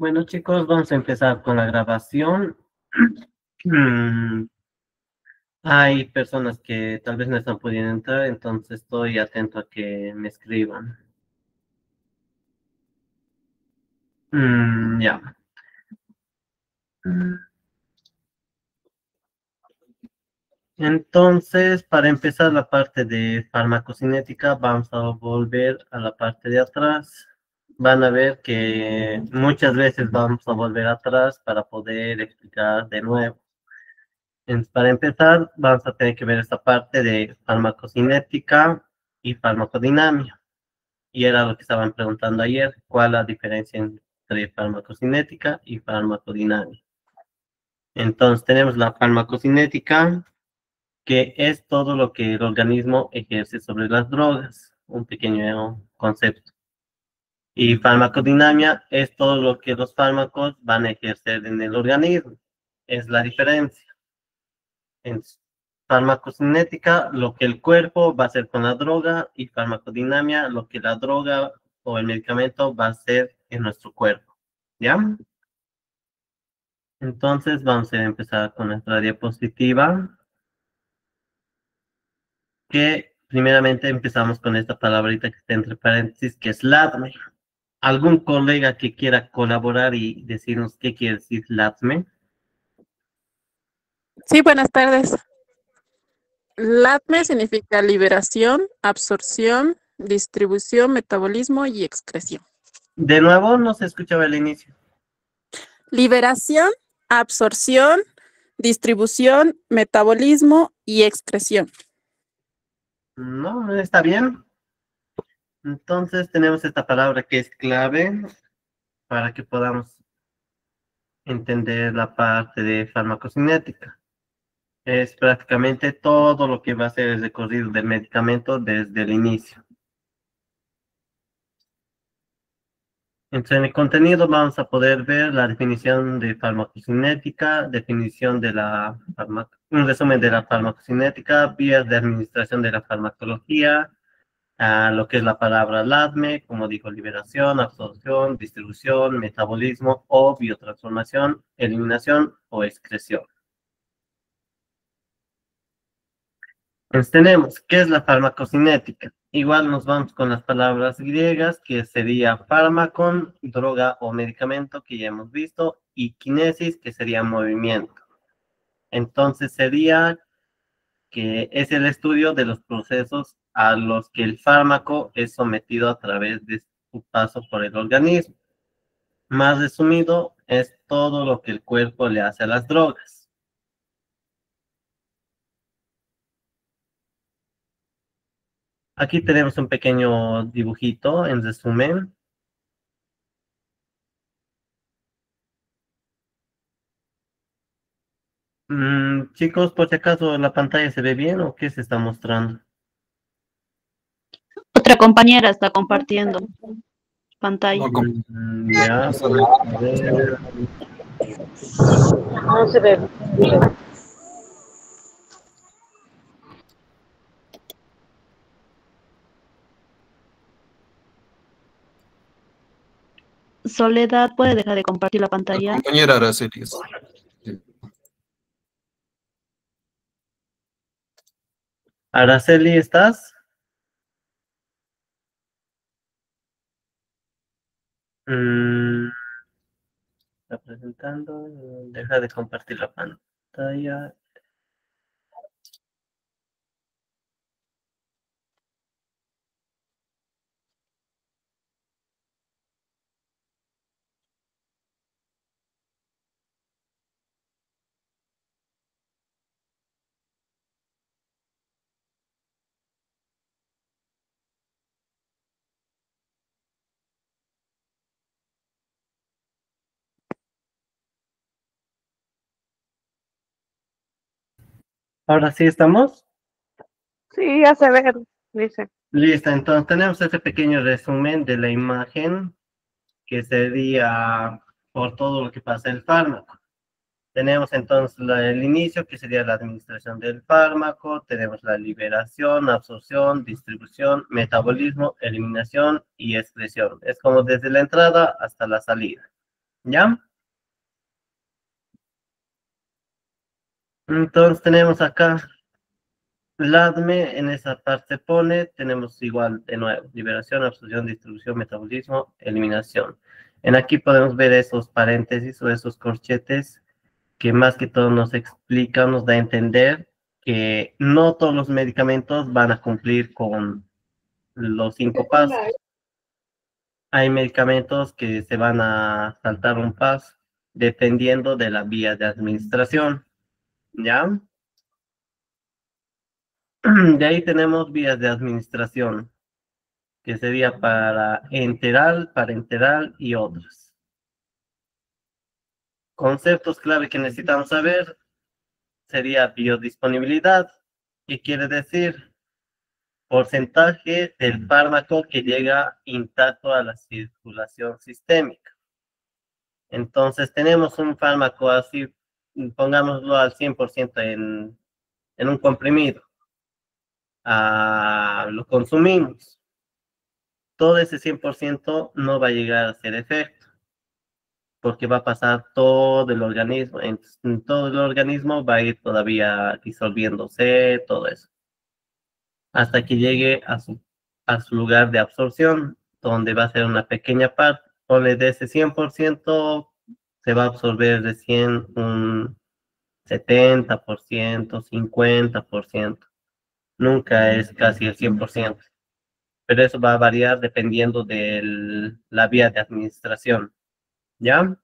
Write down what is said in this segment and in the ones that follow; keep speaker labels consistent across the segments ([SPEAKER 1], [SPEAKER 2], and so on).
[SPEAKER 1] Bueno, chicos, vamos a empezar con la grabación. Mm, Hay personas que tal vez no están pudiendo entrar, entonces estoy atento a que me escriban. Ya. Mm, Entonces, para empezar la parte de farmacocinética, vamos a volver a la parte de atrás. Van a ver que muchas veces vamos a volver atrás para poder explicar de nuevo. Para empezar, vamos a tener que ver esta parte de farmacocinética y farmacodinamia. Y era lo que estaban preguntando ayer, ¿cuál es la diferencia entre farmacocinética y farmacodinamia? Entonces, tenemos la farmacocinética, que es todo lo que el organismo ejerce sobre las drogas, un pequeño concepto. Y farmacodinamia es todo lo que los fármacos van a ejercer en el organismo, es la diferencia. En farmacocinética, lo que el cuerpo va a hacer con la droga, y farmacodinamia, lo que la droga o el medicamento va a hacer en nuestro cuerpo. ¿Ya? Entonces vamos a empezar con nuestra diapositiva, que primeramente empezamos con esta palabrita que está entre paréntesis, que es LADME. ¿Algún colega que quiera colaborar y decirnos qué quiere decir LADME?
[SPEAKER 2] Sí, buenas tardes. LATME significa liberación, absorción, distribución, metabolismo y excreción.
[SPEAKER 1] De nuevo, no se escuchaba el inicio.
[SPEAKER 2] Liberación, absorción, distribución, metabolismo y excreción.
[SPEAKER 1] No, está bien. Entonces tenemos esta palabra que es clave para que podamos entender la parte de farmacocinética. Es prácticamente todo lo que va a ser el recorrido del medicamento desde el inicio. Entonces, en el contenido vamos a poder ver la definición de farmacocinética, definición de un resumen de la farmacocinética, vías de administración de la farmacología, lo que es la palabra LADME, como dijo, liberación, absorción, distribución, metabolismo o biotransformación, eliminación o excreción. Entonces tenemos, ¿qué es la farmacocinética? Igual nos vamos con las palabras griegas, que sería fármacon, droga o medicamento, que ya hemos visto, y kinesis, que sería movimiento. Entonces sería que es el estudio de los procesos a los que el fármaco es sometido a través de su paso por el organismo. Más resumido, es todo lo que el cuerpo le hace a las drogas. Aquí tenemos un pequeño dibujito en resumen. Chicos, por si acaso la pantalla se ve bien o qué se está mostrando.
[SPEAKER 3] Otra compañera está compartiendo pantalla.
[SPEAKER 1] Ya, a ver.
[SPEAKER 4] No se ve.
[SPEAKER 3] Soledad, ¿puede dejar de compartir la pantalla?
[SPEAKER 5] La compañera Araceli.
[SPEAKER 1] Araceli, ¿estás? Está presentando. Deja de compartir la pantalla. Ahora sí estamos.
[SPEAKER 4] Sí, ya se ve, dice.
[SPEAKER 1] Listo, entonces tenemos este pequeño resumen de la imagen, que sería por todo lo que pasa el fármaco. Tenemos entonces el inicio, que sería la administración del fármaco, tenemos la liberación, absorción, distribución, metabolismo, eliminación y excreción. Es como desde la entrada hasta la salida. ¿Ya? Entonces tenemos acá LADME, en esa parte pone, tenemos igual de nuevo, liberación, absorción, distribución, metabolismo, eliminación. En aquí podemos ver esos paréntesis o esos corchetes que más que todo nos explica, nos da a entender que no todos los medicamentos van a cumplir con los 5 pasos. Hay medicamentos que se van a saltar un paso dependiendo de la vía de administración, ¿ya? De ahí tenemos vías de administración, que sería para enteral, parenteral y otras. Conceptos clave que necesitamos saber sería biodisponibilidad, que quiere decir porcentaje del fármaco que llega intacto a la circulación sistémica. Entonces tenemos un fármaco así, pongámoslo al 100% en un comprimido. Lo consumimos. Todo ese 100% no va a llegar a hacer efecto, porque va a pasar todo el organismo. En todo el organismo va a ir todavía disolviéndose, todo eso, hasta que llegue a su lugar de absorción, donde va a ser una pequeña parte. Ponle de ese 100%, se va a absorber recién un 70%, 50%. Nunca es casi el 100%, pero eso va a variar dependiendo de la vía de administración, ¿ya?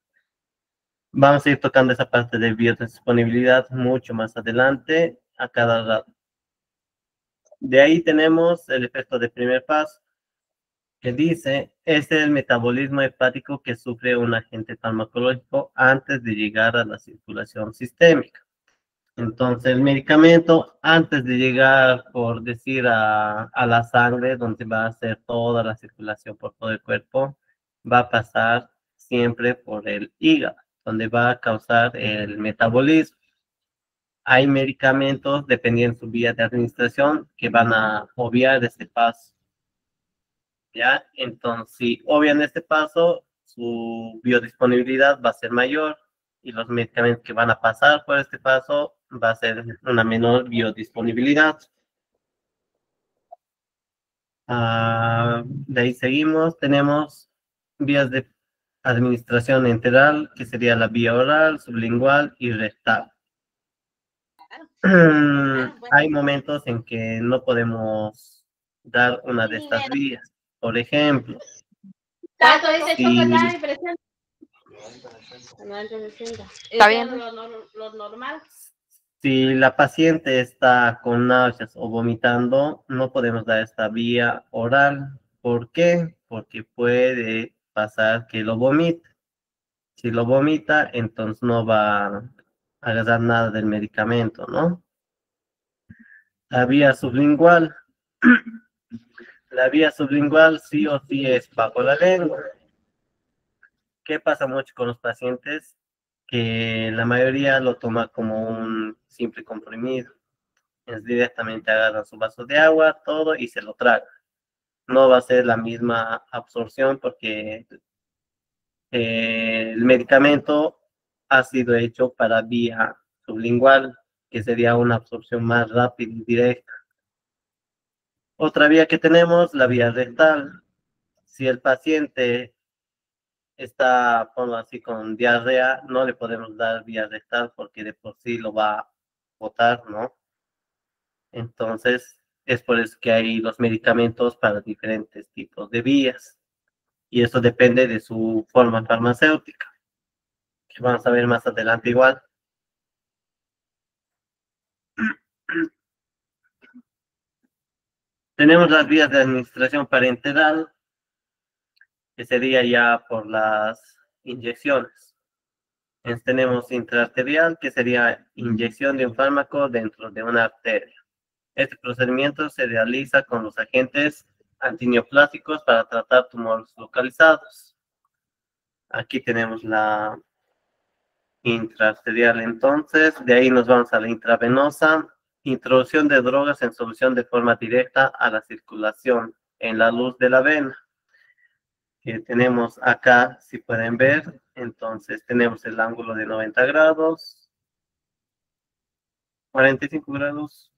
[SPEAKER 1] Vamos a ir tocando esa parte de biodisponibilidad mucho más adelante, a cada rato. De ahí tenemos el efecto de primer paso, que dice, es el metabolismo hepático que sufre un agente farmacológico antes de llegar a la circulación sistémica. Entonces, el medicamento, antes de llegar, por decir, a la sangre, donde va a hacer toda la circulación por todo el cuerpo, va a pasar siempre por el hígado, donde va a causar el metabolismo. Hay medicamentos, dependiendo de su vía de administración, que van a obviar este paso. ¿Ya? Entonces, si obvian este paso, su biodisponibilidad va a ser mayor y los medicamentos que van a pasar por este paso va a ser una menor biodisponibilidad. De ahí seguimos, tenemos vías de administración enteral, que sería la vía oral, sublingual y rectal. Hay momentos en que no podemos dar una de estas vías. Por ejemplo,
[SPEAKER 4] Está bien.
[SPEAKER 5] Lo normal.
[SPEAKER 1] si la paciente está con náuseas o vomitando, no podemos dar esta vía oral. ¿Por qué? Porque puede pasar que lo vomite. Si lo vomita, entonces no va a agarrar nada del medicamento, ¿no? La vía sublingual. La vía sublingual sí o sí es bajo la lengua. ¿Qué pasa mucho con los pacientes? Que la mayoría lo toma como un simple comprimido. Es directamente agarran su vaso de agua, todo, y se lo traga. No va a ser la misma absorción porque el medicamento ha sido hecho para vía sublingual, que sería una absorción más rápida y directa. Otra vía que tenemos, la vía rectal. Si el paciente está, ponlo así, con diarrea, no le podemos dar vía rectal porque de por sí lo va a botar, ¿no? Entonces, es por eso que hay los medicamentos para diferentes tipos de vías. Y eso depende de su forma farmacéutica, que vamos a ver más adelante igual. Tenemos las vías de administración parenteral, que sería ya por las inyecciones. Entonces, tenemos intraarterial, que sería inyección de un fármaco dentro de una arteria. Este procedimiento se realiza con los agentes antineoplásicos para tratar tumores localizados. Aquí tenemos la intraarterial, entonces, de ahí nos vamos a la intravenosa. Introducción de drogas en solución de forma directa a la circulación en la luz de la vena. que tenemos acá, si pueden ver. Entonces tenemos el ángulo de 90 grados, 45 grados,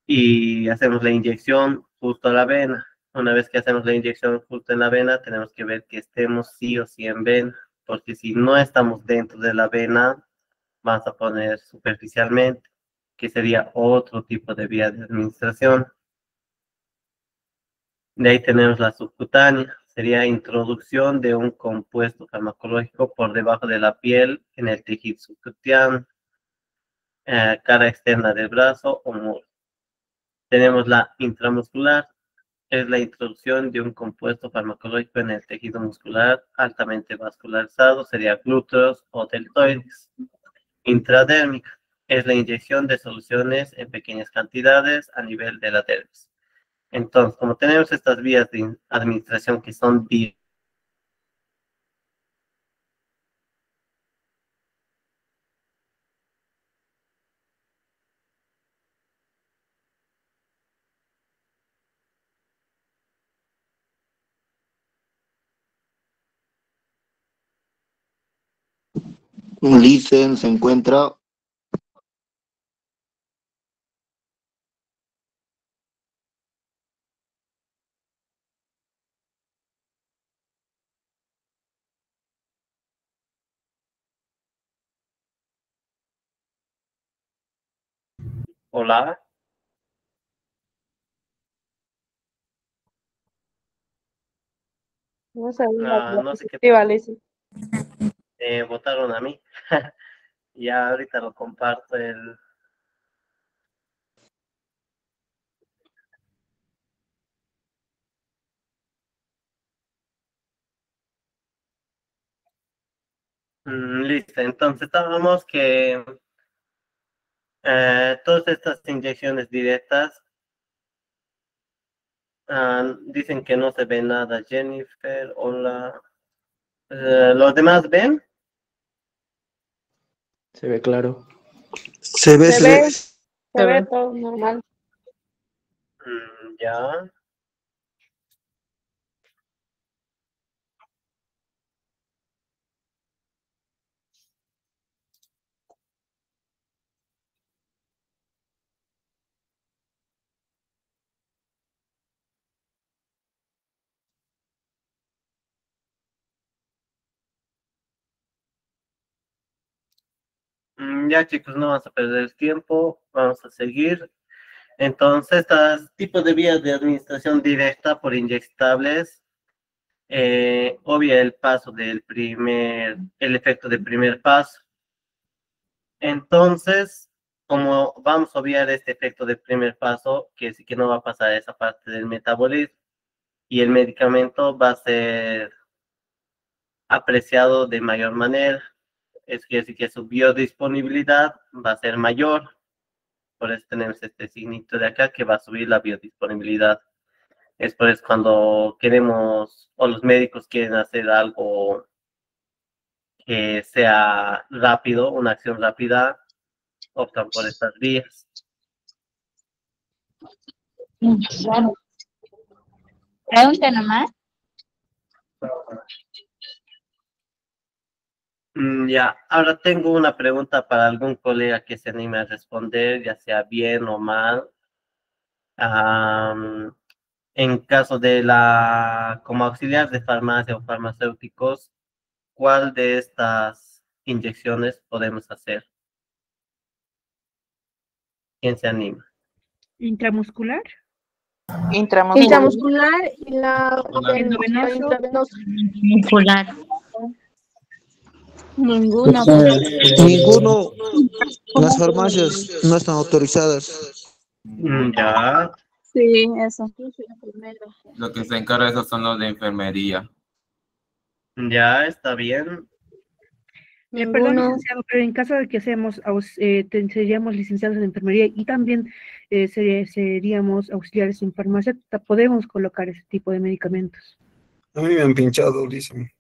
[SPEAKER 1] y hacemos la inyección justo a la vena. Una vez que hacemos la inyección justo en la vena, tenemos que ver que estemos sí o sí en vena, porque si no estamos dentro de la vena, vamos a poner superficialmente, que sería otro tipo de vía de administración. De ahí tenemos la subcutánea, sería introducción de un compuesto farmacológico por debajo de la piel en el tejido subcutáneo, cara externa del brazo o muslo. Tenemos la intramuscular, es la introducción de un compuesto farmacológico en el tejido muscular altamente vascularizado, sería glúteos o deltoides. Intradérmica es la inyección de soluciones en pequeñas cantidades a nivel de la dermis. Entonces, como tenemos estas vías de administración que son vías,
[SPEAKER 5] Listen se encuentra.
[SPEAKER 1] hola,
[SPEAKER 4] No sabía la
[SPEAKER 1] no sé qué,
[SPEAKER 4] diapositiva, Leslie.
[SPEAKER 1] votaron a mí. Ya ahorita lo comparto el... Listo, entonces estábamos que todas estas inyecciones directas dicen que no se ve nada. Jennifer, hola. ¿Los demás ven?
[SPEAKER 6] Se ve claro.
[SPEAKER 5] Se ve,
[SPEAKER 4] Se
[SPEAKER 5] se ve.
[SPEAKER 4] ve, se ve todo normal.
[SPEAKER 1] Ya. Ya chicos, no vamos a perder el tiempo, vamos a seguir. Entonces, estos tipos de vías de administración directa por inyectables obvia el paso el efecto del primer paso. Entonces, como vamos a obviar este efecto del primer paso, que sí que no va a pasar esa parte del metabolismo, y el medicamento va a ser apreciado de mayor manera, es decir, que su biodisponibilidad va a ser mayor. Por eso tenemos este signito de acá que va a subir la biodisponibilidad. Es por eso cuando queremos o los médicos quieren hacer algo que sea rápido, una acción rápida, optan por estas vías.
[SPEAKER 7] Claro. Pregunta nomás.
[SPEAKER 1] Ya, ahora tengo una pregunta para algún colega que se anime a responder, ya sea bien o mal. En caso de como auxiliar de farmacia o farmacéuticos, ¿cuál de estas inyecciones podemos hacer? ¿Quién se anima?
[SPEAKER 8] Intramuscular,
[SPEAKER 4] Intramuscular y la
[SPEAKER 8] endovenoso,
[SPEAKER 4] intravenosa.
[SPEAKER 7] Muscular.
[SPEAKER 2] Ninguna.
[SPEAKER 5] Ninguno. Las farmacias no están autorizadas.
[SPEAKER 1] Ya,
[SPEAKER 2] Sí, eso.
[SPEAKER 9] Lo que se encarga de eso son los de enfermería.
[SPEAKER 1] ya está bien.
[SPEAKER 8] perdón,
[SPEAKER 4] Ninguno.
[SPEAKER 8] licenciado, pero en caso de que seamos, seríamos licenciados en enfermería y también seríamos auxiliares en farmacia, podemos colocar ese tipo de medicamentos.
[SPEAKER 5] A mí me han pinchado, dicen.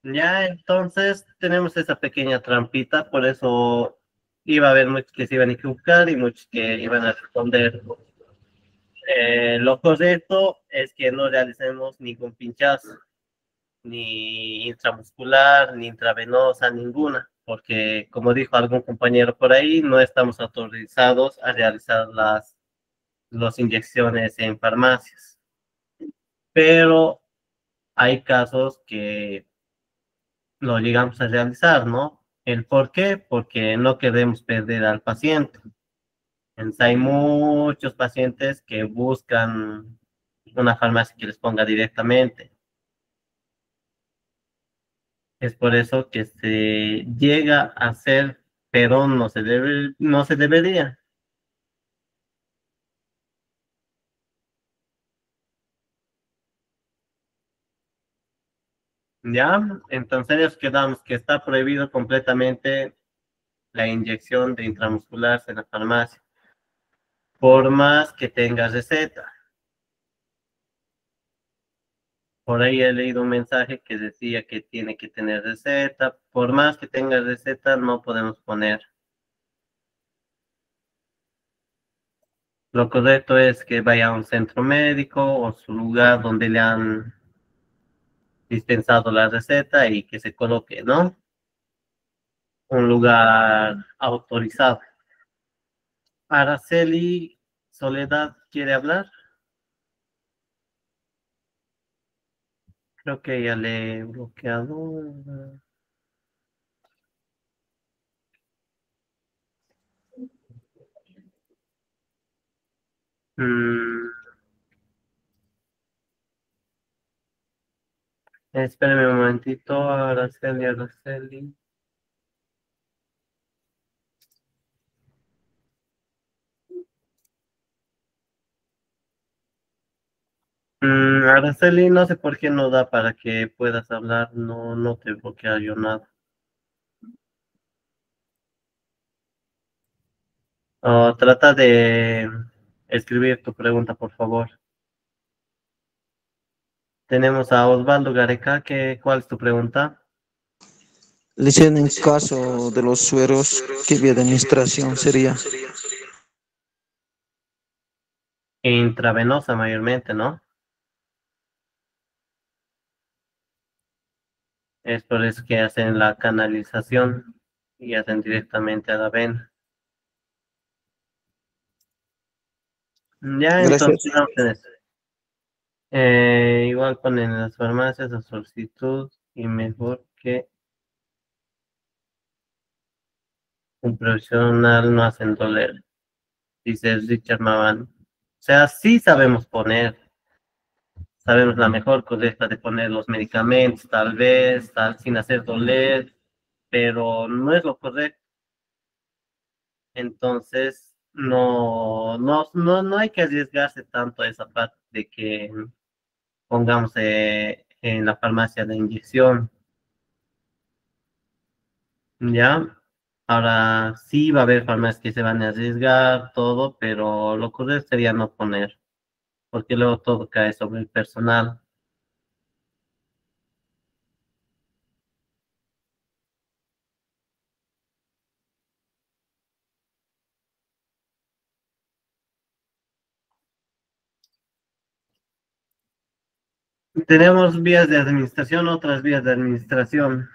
[SPEAKER 1] Ya, entonces tenemos esa pequeña trampita, por eso iba a haber muchos que se iban a equivocar y muchos que iban a responder Lo correcto es que no realicemos ningún pinchazo, ni intramuscular, ni intravenosa, ninguna, porque como dijo algún compañero por ahí, no estamos autorizados a realizar las inyecciones en farmacias. Pero hay casos que lo llegamos a realizar, ¿no? ¿El por qué? Porque no queremos perder al paciente. Entonces, hay muchos pacientes que buscan una farmacia que les ponga directamente. Es por eso que se llega a hacer, pero no se debería. ¿Ya? Entonces quedamos que está prohibido completamente la inyección de intramuscular en la farmacia, por más que tenga receta. Por ahí he leído un mensaje que decía que tiene que tener receta. Por más que tenga receta, no podemos poner. Lo correcto es que vaya a un centro médico o su lugar donde le han dispensado la receta y que se coloque, ¿no? Un lugar autorizado. Araceli Soledad quiere hablar. Creo que ya le he bloqueado. Mm, espéreme un momentito, Araceli. Araceli, no sé por qué no da para que puedas hablar, no te bloquea yo nada. Trata de escribir tu pregunta, por favor. Tenemos a Osvaldo Gareca, ¿cuál es tu pregunta?
[SPEAKER 5] Licen, en caso de los sueros, ¿qué vía de administración sería?
[SPEAKER 1] Intravenosa mayormente, ¿no? Es por eso que hacen la canalización y hacen directamente a la vena. Ya,
[SPEAKER 5] Gracias.
[SPEAKER 1] entonces, vamos en eso. Igual ponen en las farmacias a solicitud y mejor que un profesional no hacen doler, dice Richard Mavan. O sea, sí sabemos poner, sabemos la mejor correcta de poner los medicamentos, tal vez, sin hacer doler, pero no es lo correcto. Entonces, no hay que arriesgarse tanto a esa parte de que pongamos en la farmacia de inyección. ¿Ya? Ahora sí va a haber farmacias que se van a arriesgar, todo, pero lo correcto sería no poner, porque luego todo cae sobre el personal. Tenemos vías de administración, otras vías de administración.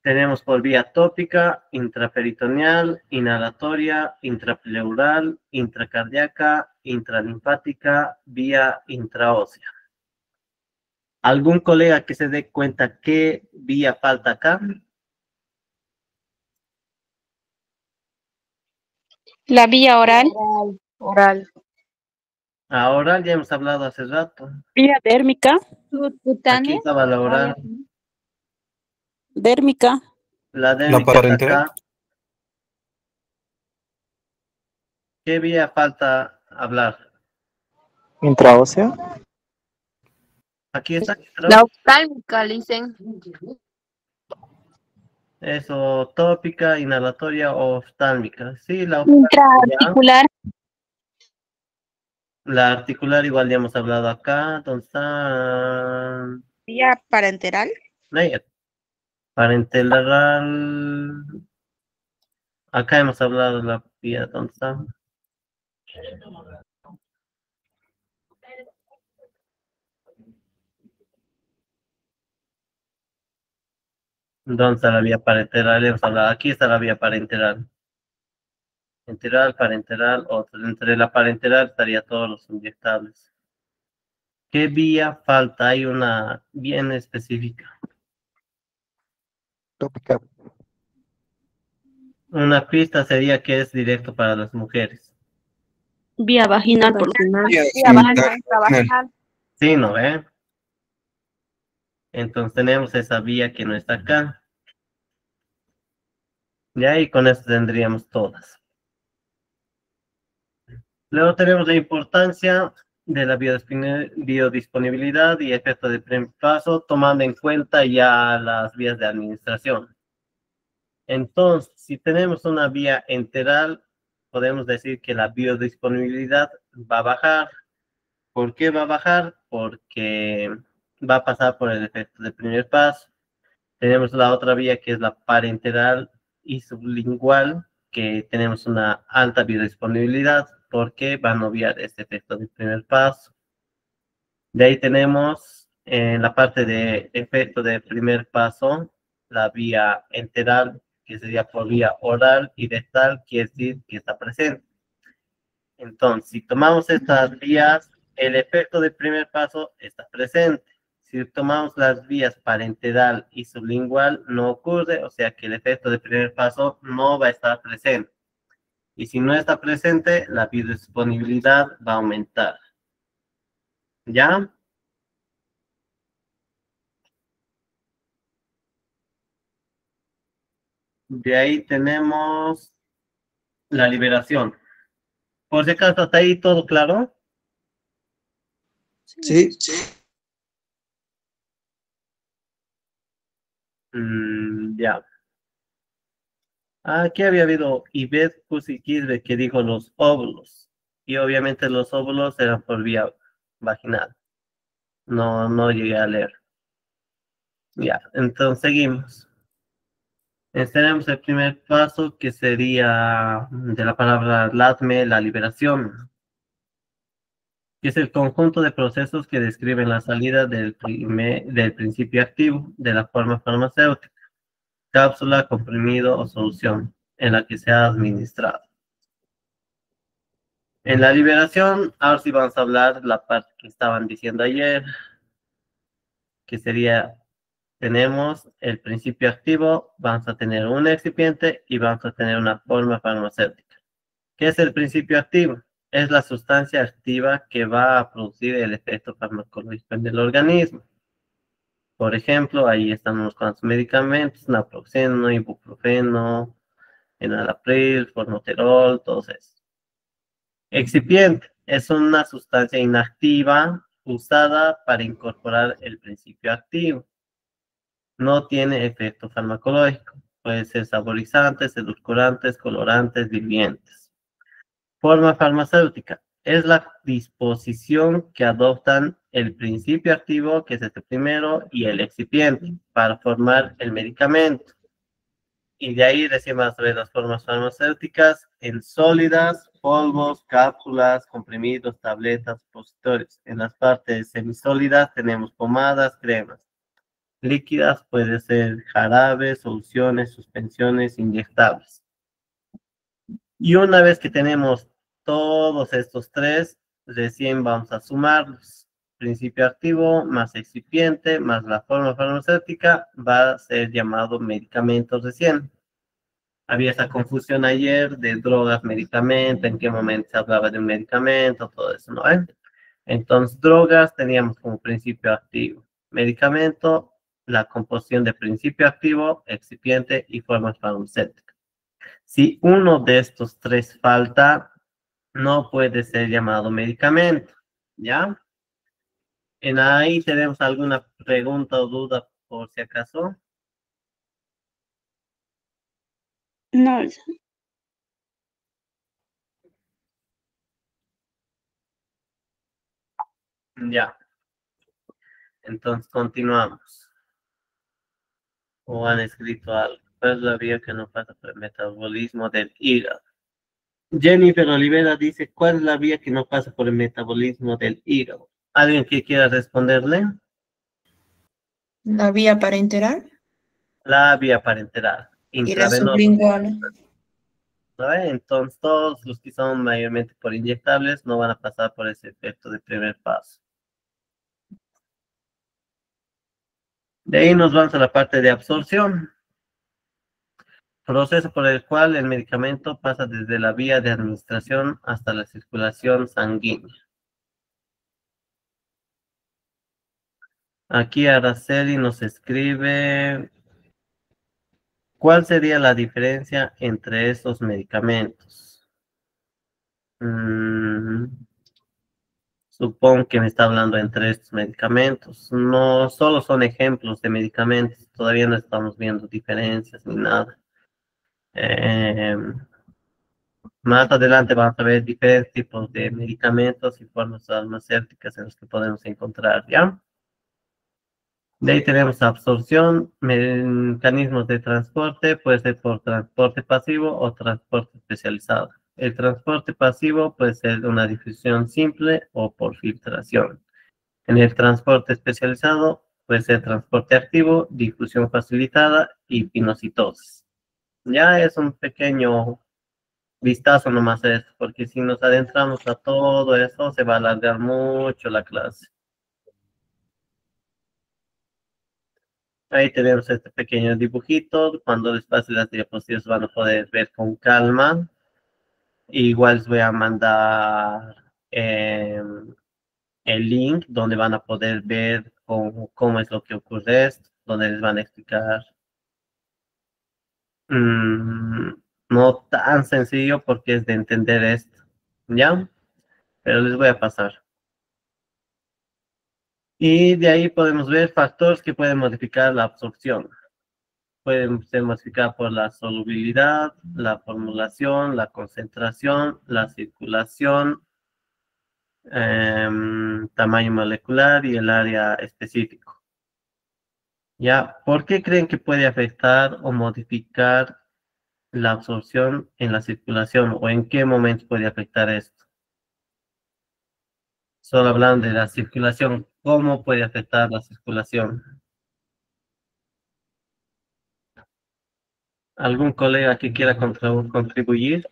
[SPEAKER 1] Tenemos por vía tópica, intraperitoneal, inhalatoria, intrapleural, intracardíaca, intralinfática, vía intraósea. ¿Algún colega que se dé cuenta qué vía falta acá?
[SPEAKER 3] La vía oral.
[SPEAKER 4] Oral.
[SPEAKER 1] Ahora ya hemos hablado hace rato.
[SPEAKER 2] Vía dérmica,
[SPEAKER 1] Aquí estaba la oral.
[SPEAKER 2] dérmica,
[SPEAKER 1] La
[SPEAKER 5] La
[SPEAKER 1] dérmica está
[SPEAKER 5] parenteral.
[SPEAKER 1] acá. ¿Qué vía falta hablar?
[SPEAKER 6] Intraósea.
[SPEAKER 1] Aquí está.
[SPEAKER 4] La oftálmica, dicen.
[SPEAKER 1] Eso, tópica, inhalatoria o oftálmica. Sí, la oftálmica.
[SPEAKER 3] Intraarticular.
[SPEAKER 1] La articular igual ya hemos hablado acá. ¿Dónde está?
[SPEAKER 3] Vía parenteral.
[SPEAKER 1] Ahí. Parenteral. Acá hemos hablado de la vía. ¿Dónde está? ¿Dónde está la vía parenteral? Aquí está la vía parenteral. Enteral, parenteral, otro. Entre la parenteral estaría todos los inyectables. ¿Qué vía falta? Hay una bien específica.
[SPEAKER 5] Tópica.
[SPEAKER 1] Una pista sería que es directo para las mujeres.
[SPEAKER 3] Vía vaginal, por lo
[SPEAKER 4] Vaginal.
[SPEAKER 1] Sí, ¿no ve? Entonces tenemos esa vía que no está acá. Ya, y con eso tendríamos todas. Luego tenemos la importancia de la biodisponibilidad y efecto de primer paso, tomando en cuenta ya las vías de administración. Entonces, si tenemos una vía enteral, podemos decir que la biodisponibilidad va a bajar. ¿Por qué va a bajar? Porque va a pasar por el efecto de primer paso. Tenemos la otra vía que es la parenteral y sublingual, que tenemos una alta biodisponibilidad porque van a obviar este efecto de primer paso. De ahí tenemos en la parte de efecto de primer paso, la vía enteral, que sería por vía oral y rectal, quiere decir que está presente. Entonces, si tomamos estas vías, el efecto de primer paso está presente. Si tomamos las vías parenteral y sublingual, no ocurre, o sea que el efecto de primer paso no va a estar presente. Y si no está presente, la biodisponibilidad va a aumentar. ¿Ya? De ahí tenemos la liberación. Por si acaso, ¿hasta ahí todo claro?
[SPEAKER 5] Sí.
[SPEAKER 1] Ya. Aquí había habido Ivette Kusikidbe que dijo los óvulos. Y obviamente los óvulos eran por vía vaginal. No llegué a leer. Ya, entonces seguimos. Tenemos el primer paso que sería de la palabra LATME, la liberación, que es el conjunto de procesos que describen la salida del principio activo de la forma farmacéutica, cápsula, comprimido o solución en la que se ha administrado. En la liberación, ahora sí vamos a hablar la parte que estaban diciendo ayer, que sería, tenemos el principio activo, vamos a tener un excipiente y vamos a tener una forma farmacéutica. ¿Qué es el principio activo? Es la sustancia activa que va a producir el efecto farmacológico en el organismo. Por ejemplo, ahí están unos cuantos medicamentos, naproxeno, ibuprofeno, enalapril, formoterol, todos esos. Excipiente es una sustancia inactiva usada para incorporar el principio activo. No tiene efecto farmacológico. Puede ser saborizantes, edulcorantes, colorantes, diluentes. Forma farmacéutica es la disposición que adoptan el principio activo, que es este primero, y el excipiente para formar el medicamento. Y de ahí recién vamos a ver las formas farmacéuticas en sólidas, polvos, cápsulas, comprimidos, tabletas, supositorios. En las partes semisólidas tenemos pomadas, cremas. Líquidas puede ser jarabes, soluciones, suspensiones, inyectables. Y una vez que tenemos todos estos tres, recién vamos a sumarlos. Principio activo más excipiente más la forma farmacéutica va a ser llamado medicamento recién. Había esa confusión ayer de drogas, medicamento, en qué momento se hablaba de un medicamento, todo eso, ¿no? Entonces, drogas teníamos como principio activo. Medicamento, la composición de principio activo, excipiente y forma farmacéutica. Si uno de estos tres falta, no puede ser llamado medicamento, ¿ya? En ahí tenemos alguna pregunta o duda por si acaso.
[SPEAKER 3] No,
[SPEAKER 1] Ya. Entonces continuamos. O han escrito algo. ¿Cuál es la vía que no pasa por el metabolismo del hígado? Jennifer Olivera dice, ¿cuál es la vía que no pasa por el metabolismo del hígado? ¿Alguien que quiera responderle?
[SPEAKER 10] La vía parenteral.
[SPEAKER 1] la vía parenteral,
[SPEAKER 10] Y la
[SPEAKER 1] intravenosa.
[SPEAKER 10] sublingual.
[SPEAKER 1] ¿Sabe? Entonces, todos los que son mayormente por inyectables no van a pasar por ese efecto de primer paso. De ahí nos vamos a la parte de absorción, proceso por el cual el medicamento pasa desde la vía de administración hasta la circulación sanguínea. Aquí Araceli nos escribe, ¿cuál sería la diferencia entre estos medicamentos? Supongo que me está hablando entre estos medicamentos. No solo son ejemplos de medicamentos, todavía no estamos viendo diferencias ni nada. Más adelante vamos a ver diferentes tipos de medicamentos y formas farmacéuticas en los que podemos encontrar, ¿ya? De ahí tenemos absorción, mecanismos de transporte, puede ser por transporte pasivo o transporte especializado. El transporte pasivo puede ser una difusión simple o por filtración. En el transporte especializado puede ser transporte activo, difusión facilitada y pinocitosis. Ya es un pequeño vistazo nomás a esto, porque si nos adentramos a todo eso se va a alargar mucho la clase. Ahí tenemos este pequeño dibujito. Cuando les pase las diapositivas van a poder ver con calma. Igual les voy a mandar el link donde van a poder ver cómo es lo que ocurre esto, donde les van a explicar. No tan sencillo porque es de entender esto, ¿ya? Pero les voy a pasar. Y de ahí podemos ver factores que pueden modificar la absorción. Pueden ser modificadas por la solubilidad, la formulación, la concentración, la circulación, tamaño molecular y el área específico. ¿Ya? ¿Por qué creen que puede afectar o modificar la absorción en la circulación o en qué momento puede afectar esto? Solo hablando de la circulación, ¿cómo puede afectar la circulación? ¿Algún colega que quiera contribuir?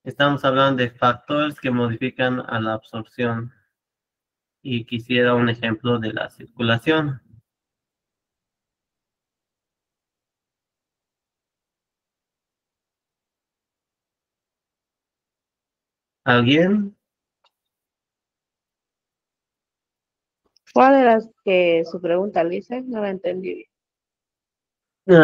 [SPEAKER 1] Estamos hablando de factores que modifican a la absorción y quisiera un ejemplo de la circulación. ¿Alguien?
[SPEAKER 4] ¿Cuál era su pregunta, Lisa? No la entendí bien.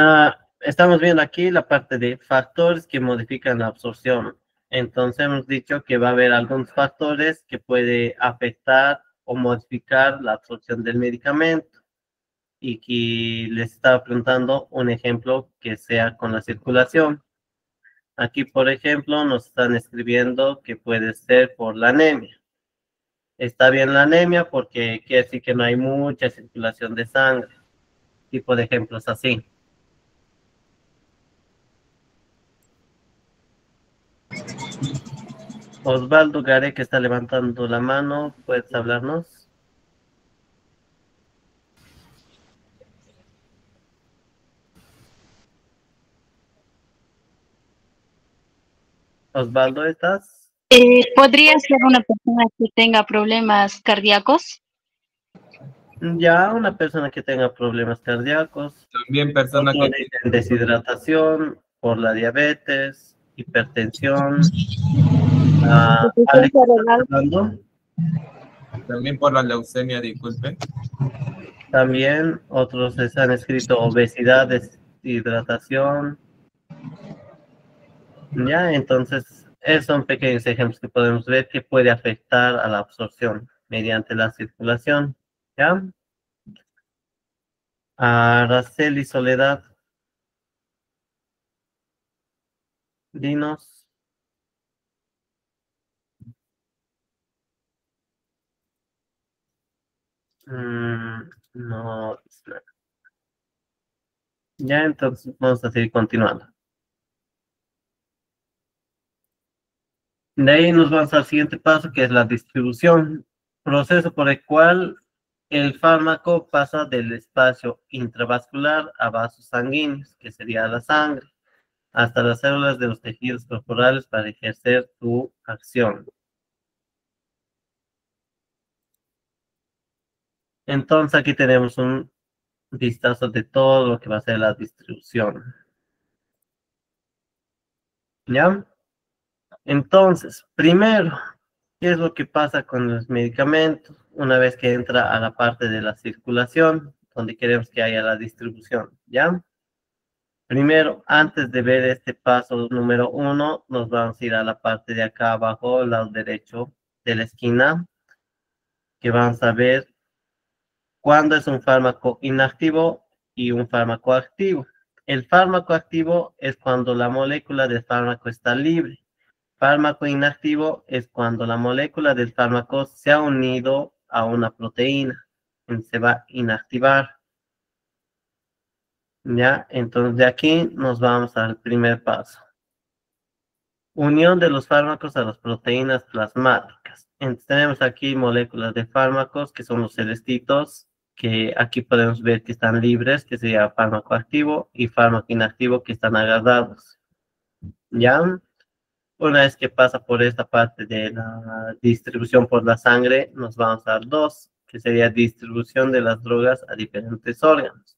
[SPEAKER 1] Estamos viendo aquí la parte de factores que modifican la absorción. Entonces hemos dicho que va a haber algunos factores que puede afectar o modificar la absorción del medicamento. Y que les estaba preguntando un ejemplo que sea con la circulación. Aquí, por ejemplo, nos están escribiendo que puede ser por la anemia. Está bien la anemia porque quiere decir que no hay mucha circulación de sangre. Tipo de ejemplos así. Osvaldo Garé, que está levantando la mano, ¿puedes hablarnos? Osvaldo, ¿estás?
[SPEAKER 3] ¿Podría ser una persona que tenga problemas cardíacos?
[SPEAKER 1] Ya, una persona que tenga problemas cardíacos.
[SPEAKER 9] También personas que
[SPEAKER 1] tienen deshidratación por la diabetes, hipertensión. Alex, ¿estás hablando?
[SPEAKER 9] también por la leucemia, disculpe.
[SPEAKER 1] También otros les han escrito obesidad, deshidratación. Ya, entonces, esos son pequeños ejemplos que podemos ver que puede afectar a la absorción mediante la circulación. ¿Ya? Araceli Soledad, dinos. No. Ya, entonces vamos a seguir continuando. De ahí nos vamos al siguiente paso, que es la distribución, proceso por el cual el fármaco pasa del espacio intravascular a vasos sanguíneos, que sería la sangre, hasta las células de los tejidos corporales para ejercer su acción. Entonces aquí tenemos un vistazo de todo lo que va a ser la distribución. ¿Ya? Entonces, primero, ¿qué es lo que pasa con los medicamentos una vez que entra a la parte de la circulación, donde queremos que haya la distribución? ¿Ya? Primero, antes de ver este paso número 1, nos vamos a ir a la parte de acá abajo, al lado derecho de la esquina, que vamos a ver cuándo es un fármaco inactivo y un fármaco activo. El fármaco activo es cuando la molécula del fármaco está libre. Fármaco inactivo es cuando la molécula del fármaco se ha unido a una proteína y se va a inactivar. ¿Ya? Entonces de aquí nos vamos al primer paso. Unión de los fármacos a las proteínas plasmáticas. Entonces tenemos aquí moléculas de fármacos que son los celestitos, que aquí podemos ver que están libres, que sería fármaco activo, y fármaco inactivo que están agarrados. ¿Ya? Una vez que pasa por esta parte de la distribución por la sangre, nos vamos a dar dos, que sería distribución de las drogas a diferentes órganos.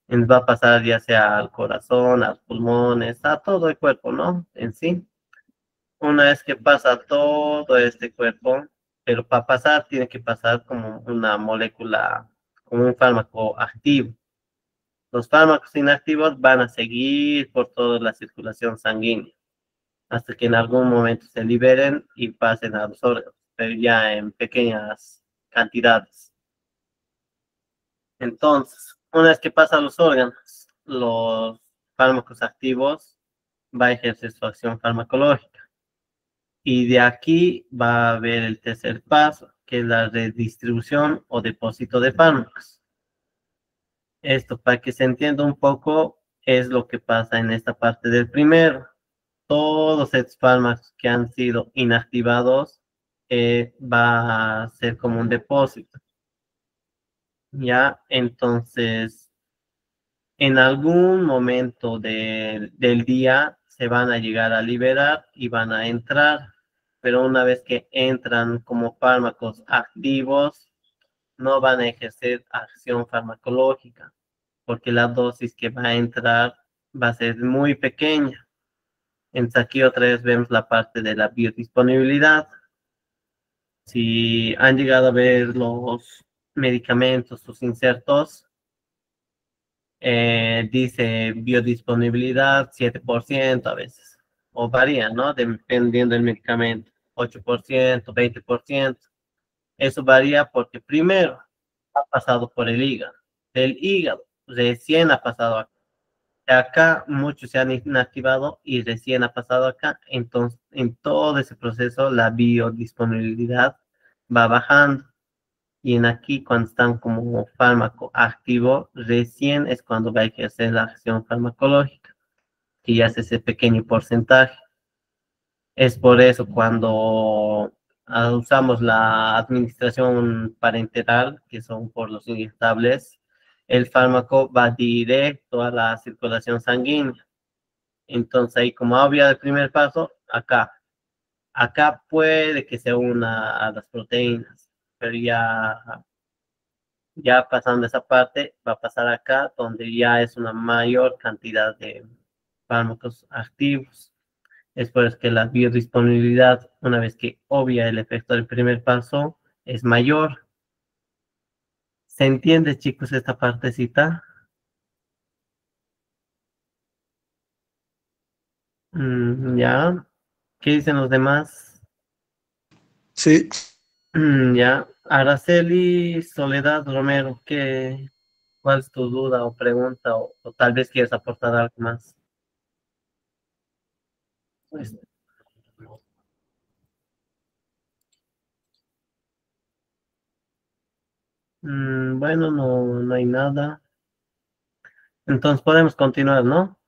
[SPEAKER 1] Entonces va a pasar ya sea al corazón, a los pulmones, a todo el cuerpo, ¿no? En sí. Una vez que pasa todo este cuerpo, pero para pasar tiene que pasar como una molécula, como un fármaco activo. Los fármacos inactivos van a seguir por toda la circulación sanguínea, hasta que en algún momento se liberen y pasen a los órganos, pero ya en pequeñas cantidades. Entonces, una vez que pasa a los órganos, los fármacos activos va a ejercer su acción farmacológica. Y de aquí va a haber el tercer paso, que es la redistribución o depósito de fármacos. Esto, para que se entienda un poco, es lo que pasa en esta parte del primero. Todos estos fármacos que han sido inactivados va a ser como un depósito. Ya, entonces, en algún momento del día se van a llegar a liberar y van a entrar, pero una vez que entran como fármacos activos, no van a ejercer acción farmacológica, porque la dosis que va a entrar va a ser muy pequeña. Entonces aquí otra vez vemos la parte de la biodisponibilidad. Si han llegado a ver los medicamentos, sus insertos, dice biodisponibilidad 7% a veces, o varía, ¿no? Dependiendo del medicamento, 8%, 20%. Eso varía porque primero ha pasado por el hígado. Del hígado recién ha pasado acá. Acá muchos se han inactivado y recién ha pasado acá. Entonces, en todo ese proceso, la biodisponibilidad va bajando. Y en aquí, cuando están como fármaco activo, recién es cuando va a ejercer la acción farmacológica, que ya es ese pequeño porcentaje. Es por eso cuando usamos la administración parenteral, que son por los inyectables, el fármaco va directo a la circulación sanguínea. Entonces ahí como obvia el primer paso, acá puede que se una a las proteínas, pero ya pasando esa parte, va a pasar acá, donde ya es una mayor cantidad de fármacos activos. Es por eso que la biodisponibilidad, una vez que obvia el efecto del primer paso, es mayor. ¿Se entiende, chicos, esta partecita? Ya. ¿Qué dicen los demás?
[SPEAKER 5] Sí,
[SPEAKER 1] Ya. Araceli Soledad Romero, ¿cuál es tu duda o pregunta? O tal vez quieres aportar algo más. Pues, bueno, no hay nada. Entonces podemos continuar, ¿no?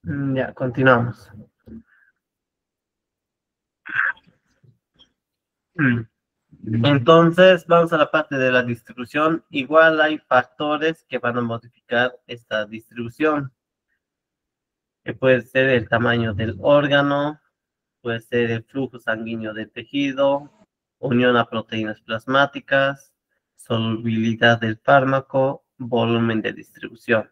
[SPEAKER 1] Ya, continuamos. Entonces, vamos a la parte de la distribución. Igual hay factores que van a modificar esta distribución, que puede ser el tamaño del órgano, puede ser el flujo sanguíneo del tejido, unión a proteínas plasmáticas, solubilidad del fármaco, volumen de distribución.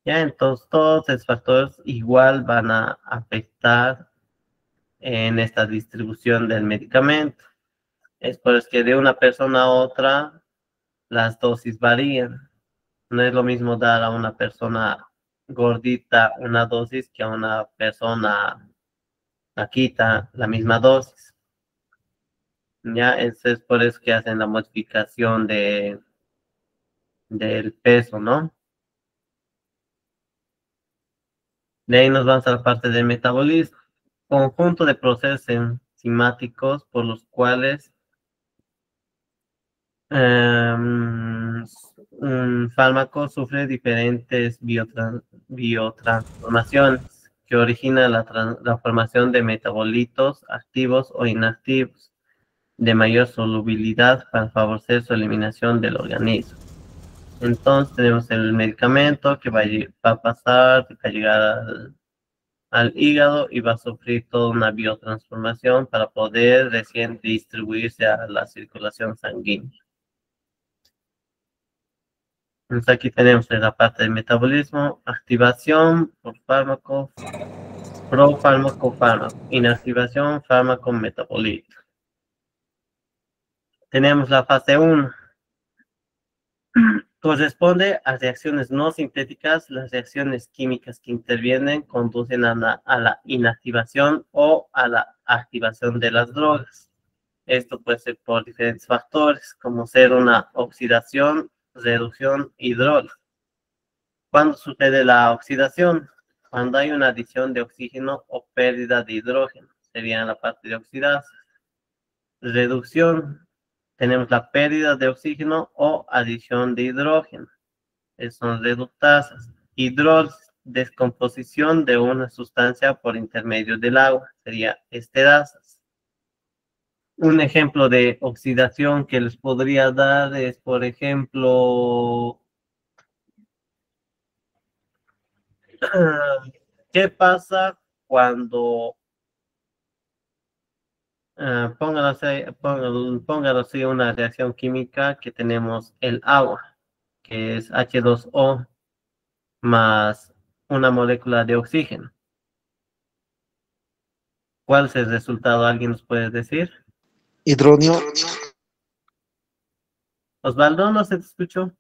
[SPEAKER 1] Ya, entonces todos esos factores igual van a afectar en esta distribución del medicamento. Es por eso que de una persona a otra las dosis varían. No es lo mismo dar a una persona gordita una dosis que a una persona quita la misma dosis. Ya, eso es por eso que hacen la modificación del peso, ¿no? De ahí nos vamos a la parte del metabolismo. Conjunto de procesos enzimáticos por los cuales un fármaco sufre diferentes biotransformaciones que originan la formación de metabolitos activos o inactivos de mayor solubilidad para favorecer su eliminación del organismo. Entonces tenemos el medicamento que va a pasar, va a llegar al hígado y va a sufrir toda una biotransformación para poder recién distribuirse a la circulación sanguínea. Entonces aquí tenemos la parte del metabolismo, activación por fármaco, profármaco, fármaco, inactivación, fármaco, metabolito. Tenemos la fase 1. Corresponde a reacciones no sintéticas. Las reacciones químicas que intervienen conducen a la inactivación o a la activación de las drogas. Esto puede ser por diferentes factores, como ser una oxidación, reducción, hidrólisis. ¿Cuándo sucede la oxidación? Cuando hay una adición de oxígeno o pérdida de hidrógeno. Sería la parte de oxidación. Reducción. Tenemos la pérdida de oxígeno o adición de hidrógeno. Esas son reductasas. Hidrólisis, descomposición de una sustancia por intermedio del agua. Sería esterasas. Un ejemplo de oxidación que les podría dar es, por ejemplo, ¿qué pasa cuando póngalo así, una reacción química que tenemos el agua, que es H2O, más una molécula de oxígeno? ¿Cuál es el resultado? ¿Alguien nos puede decir?
[SPEAKER 5] Hidróneo,
[SPEAKER 1] Osvaldo, ¿no se te escuchó?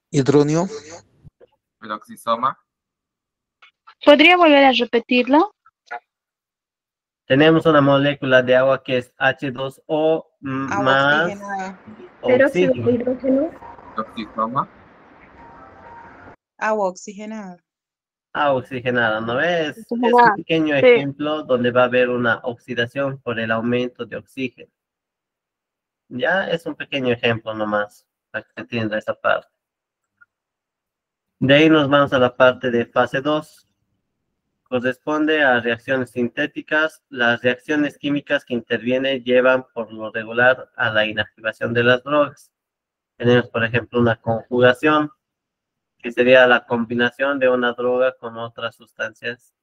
[SPEAKER 5] hidróneo,
[SPEAKER 9] Peroxisoma.
[SPEAKER 3] ¿Podría volver a repetirlo?
[SPEAKER 1] Tenemos una molécula de agua que es H2O más
[SPEAKER 10] Peróxido de
[SPEAKER 1] oxígeno.
[SPEAKER 10] hidrógeno.
[SPEAKER 9] Peroxisoma.
[SPEAKER 11] Agua oxigenada.
[SPEAKER 1] Oxigenada, ¿no ves? Es un pequeño ejemplo donde va a haber una oxidación por el aumento de oxígeno. Ya es un pequeño ejemplo nomás, para que se entienda esa parte. De ahí nos vamos a la parte de fase 2. Corresponde a reacciones sintéticas. Las reacciones químicas que intervienen llevan por lo regular a la inactivación de las drogas. Tenemos, por ejemplo, una conjugación, que sería la combinación de una droga con otras sustancias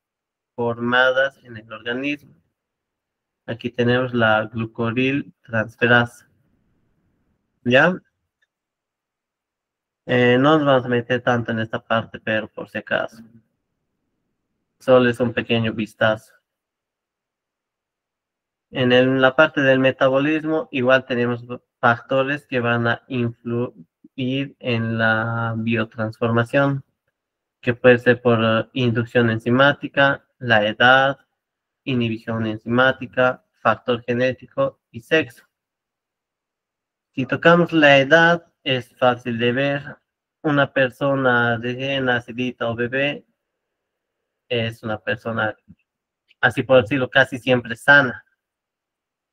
[SPEAKER 1] formadas en el organismo. Aquí tenemos la glucoril transferasa. ¿Ya? No nos vamos a meter tanto en esta parte, pero por si acaso. Solo es un pequeño vistazo. En la parte del metabolismo, igual tenemos factores que van a influir en la biotransformación, que puede ser por inducción enzimática, la edad, inhibición enzimática, factor genético y sexo. Si tocamos la edad, es fácil de ver. Una persona recién nacidita o bebé es una persona, así por decirlo, casi siempre sana.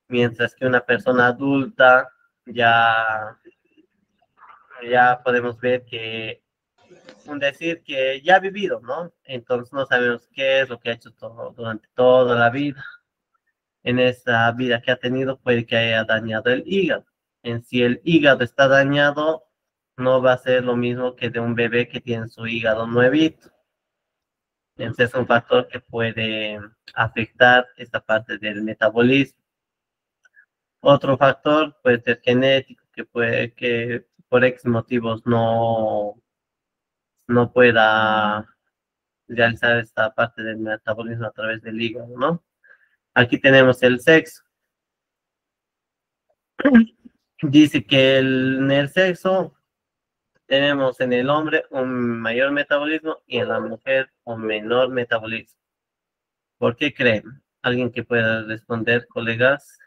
[SPEAKER 1] Mientras que una persona adulta ya podemos ver que un decir que ya ha vivido, ¿no? Entonces no sabemos qué es lo que ha hecho durante toda la vida. En esa vida que ha tenido puede que haya dañado el hígado. En si el hígado está dañado, no va a ser lo mismo que de un bebé que tiene su hígado nuevito. Entonces es un factor que puede afectar esta parte del metabolismo. Otro factor puede ser genético, que puede que por X motivos no pueda realizar esta parte del metabolismo a través del hígado, ¿no? Aquí tenemos el sexo. Dice que en el sexo tenemos en el hombre un mayor metabolismo y en la mujer un menor metabolismo. ¿Por qué creen? ¿Alguien que pueda responder, colegas?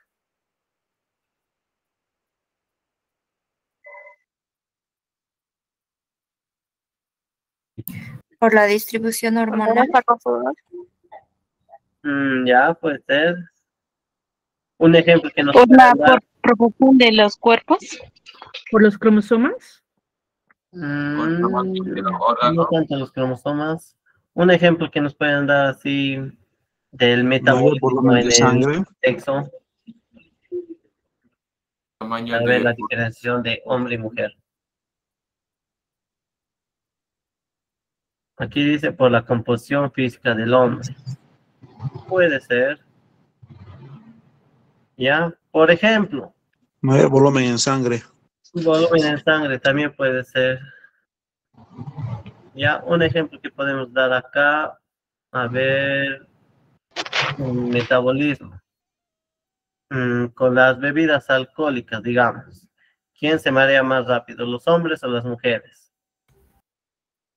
[SPEAKER 10] Por la distribución hormonal.
[SPEAKER 1] Ya, puede ser. Un ejemplo que nos
[SPEAKER 3] Por la
[SPEAKER 1] puedan dar.
[SPEAKER 3] proporción de los cuerpos.
[SPEAKER 8] ¿Por los cromosomas?
[SPEAKER 1] No tanto los cromosomas. Un ejemplo que nos pueden dar así del metabolismo
[SPEAKER 5] volumen
[SPEAKER 1] en
[SPEAKER 5] de sangre.
[SPEAKER 1] el sexo.
[SPEAKER 9] Tamaño
[SPEAKER 1] Para ver
[SPEAKER 9] de
[SPEAKER 1] la diferenciación de hombre y mujer. Aquí dice por la composición física del hombre. Puede ser. ¿Ya? Por ejemplo,
[SPEAKER 5] Mayor volumen en sangre.
[SPEAKER 1] volumen en sangre también puede ser. Ya, un ejemplo que podemos dar acá, a ver, metabolismo. Con las bebidas alcohólicas, digamos. ¿Quién se marea más rápido, los hombres o las mujeres?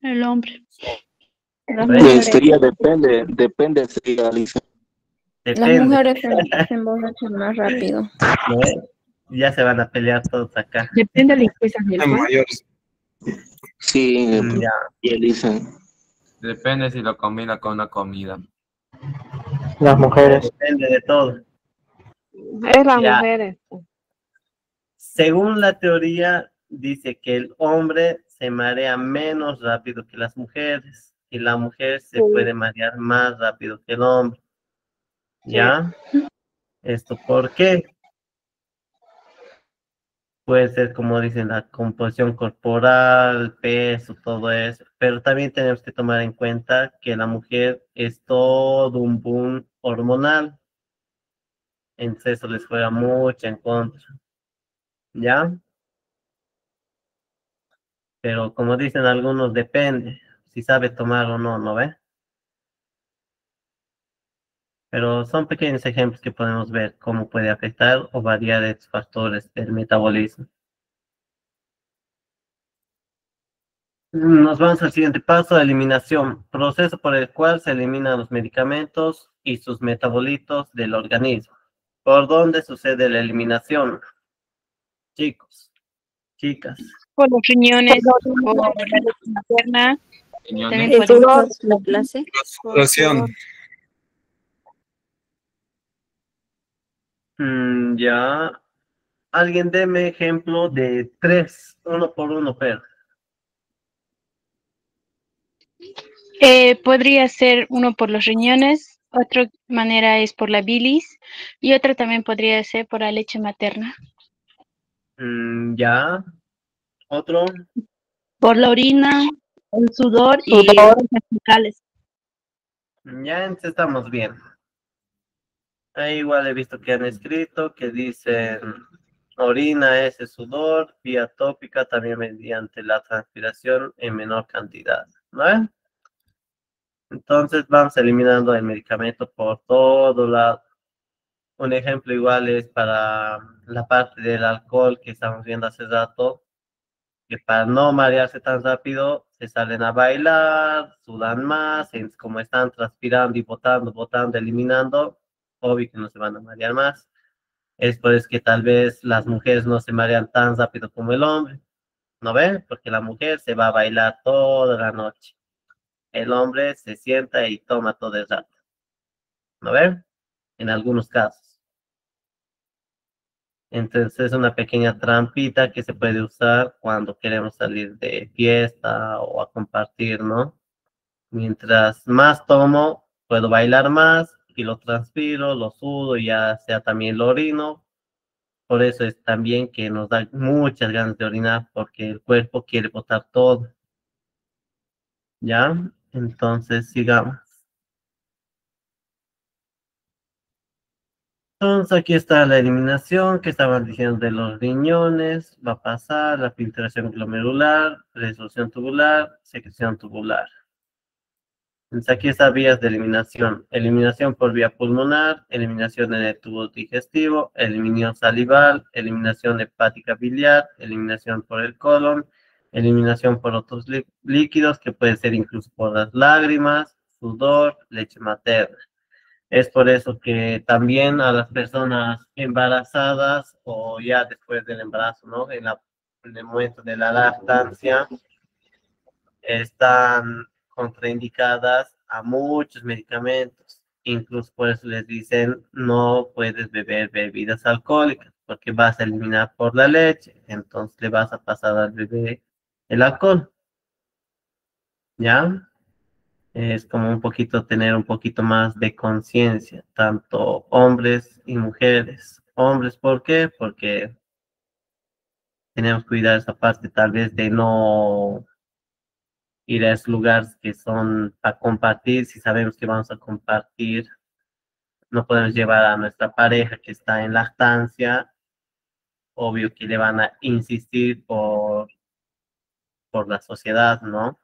[SPEAKER 3] El hombre.
[SPEAKER 5] Sería depende, sería, Lisa.
[SPEAKER 10] Las
[SPEAKER 1] Depende.
[SPEAKER 10] mujeres se emborrachan más rápido.
[SPEAKER 1] ¿No? Ya se van a pelear todos acá.
[SPEAKER 8] Depende de la limpieza del cuerpo.
[SPEAKER 5] Mayores. Sí,
[SPEAKER 1] Ya.
[SPEAKER 5] y Elisa.
[SPEAKER 9] Depende si lo combina con una comida.
[SPEAKER 6] Las mujeres.
[SPEAKER 1] Depende de todo.
[SPEAKER 4] Es las
[SPEAKER 1] Ya.
[SPEAKER 4] mujeres.
[SPEAKER 1] Según la teoría, dice que el hombre se marea menos rápido que las mujeres y la mujer se puede marear más rápido que el hombre. ¿Ya? ¿Esto por qué? Puede ser, como dicen, la composición corporal, peso, todo eso. Pero también tenemos que tomar en cuenta que la mujer es todo un boom hormonal. Entonces eso les juega mucho en contra. ¿Ya? Pero como dicen algunos, depende si sabe tomar o no, ¿no ve? Pero son pequeños ejemplos que podemos ver cómo puede afectar o variar estos factores del metabolismo. Nos vamos al siguiente paso, eliminación, proceso por el cual se eliminan los medicamentos y sus metabolitos del organismo. ¿Por dónde sucede la eliminación? Chicos, chicas.
[SPEAKER 3] Por los riñones, por la leche materna. También
[SPEAKER 10] ¿El
[SPEAKER 3] por
[SPEAKER 10] sudor, la clase?
[SPEAKER 1] Ya. Alguien deme ejemplo de 3, uno por uno, pero.
[SPEAKER 3] Podría ser uno por los riñones, otra manera es por la bilis y otra también podría ser por la leche materna.
[SPEAKER 1] Ya. Otro.
[SPEAKER 3] Por la orina, el sudor y las fecales.
[SPEAKER 1] Ya entonces estamos bien. Ahí igual he visto que han escrito que dicen orina es el sudor, vía tópica también mediante la transpiración en menor cantidad, ¿no? Entonces vamos eliminando el medicamento por todo lado. Un ejemplo igual es para la parte del alcohol que estamos viendo hace rato, que para no marearse tan rápido, se salen a bailar, sudan más, como están transpirando y botando, eliminando, obvio que no se van a marear más. Es por eso que tal vez las mujeres no se marean tan rápido como el hombre, ¿no ven? Porque la mujer se va a bailar toda la noche. El hombre se sienta y toma todo el rato, ¿no ven? En algunos casos. Entonces es una pequeña trampita que se puede usar cuando queremos salir de fiesta o a compartir, ¿no? Mientras más tomo, puedo bailar más y lo transpiro, lo sudo y ya sea también lo orino. Por eso es también que nos da muchas ganas de orinar porque el cuerpo quiere botar todo. ¿Ya? Entonces sigamos. Entonces aquí está la eliminación que estaban diciendo de los riñones, va a pasar la filtración glomerular, resolución tubular, secreción tubular. Entonces aquí está vías de eliminación. Eliminación por vía pulmonar, eliminación en el tubo digestivo, eliminación salival, eliminación hepática biliar, eliminación por el colon, eliminación por otros líquidos que pueden ser incluso por las lágrimas, sudor, leche materna. Es por eso que también a las personas embarazadas o ya después del embarazo, ¿no? En el momento de la lactancia, están contraindicadas a muchos medicamentos. Incluso por eso les dicen no puedes beber bebidas alcohólicas porque vas a eliminar por la leche, entonces le vas a pasar al bebé el alcohol. ¿Ya? Es como un poquito tener un poquito más de conciencia, tanto hombres y mujeres. Hombres, ¿por qué? Porque tenemos que cuidar esa parte tal vez de no ir a esos lugares que son para compartir. Si sabemos que vamos a compartir, no podemos llevar a nuestra pareja que está en lactancia. Obvio que le van a insistir por la sociedad, ¿no?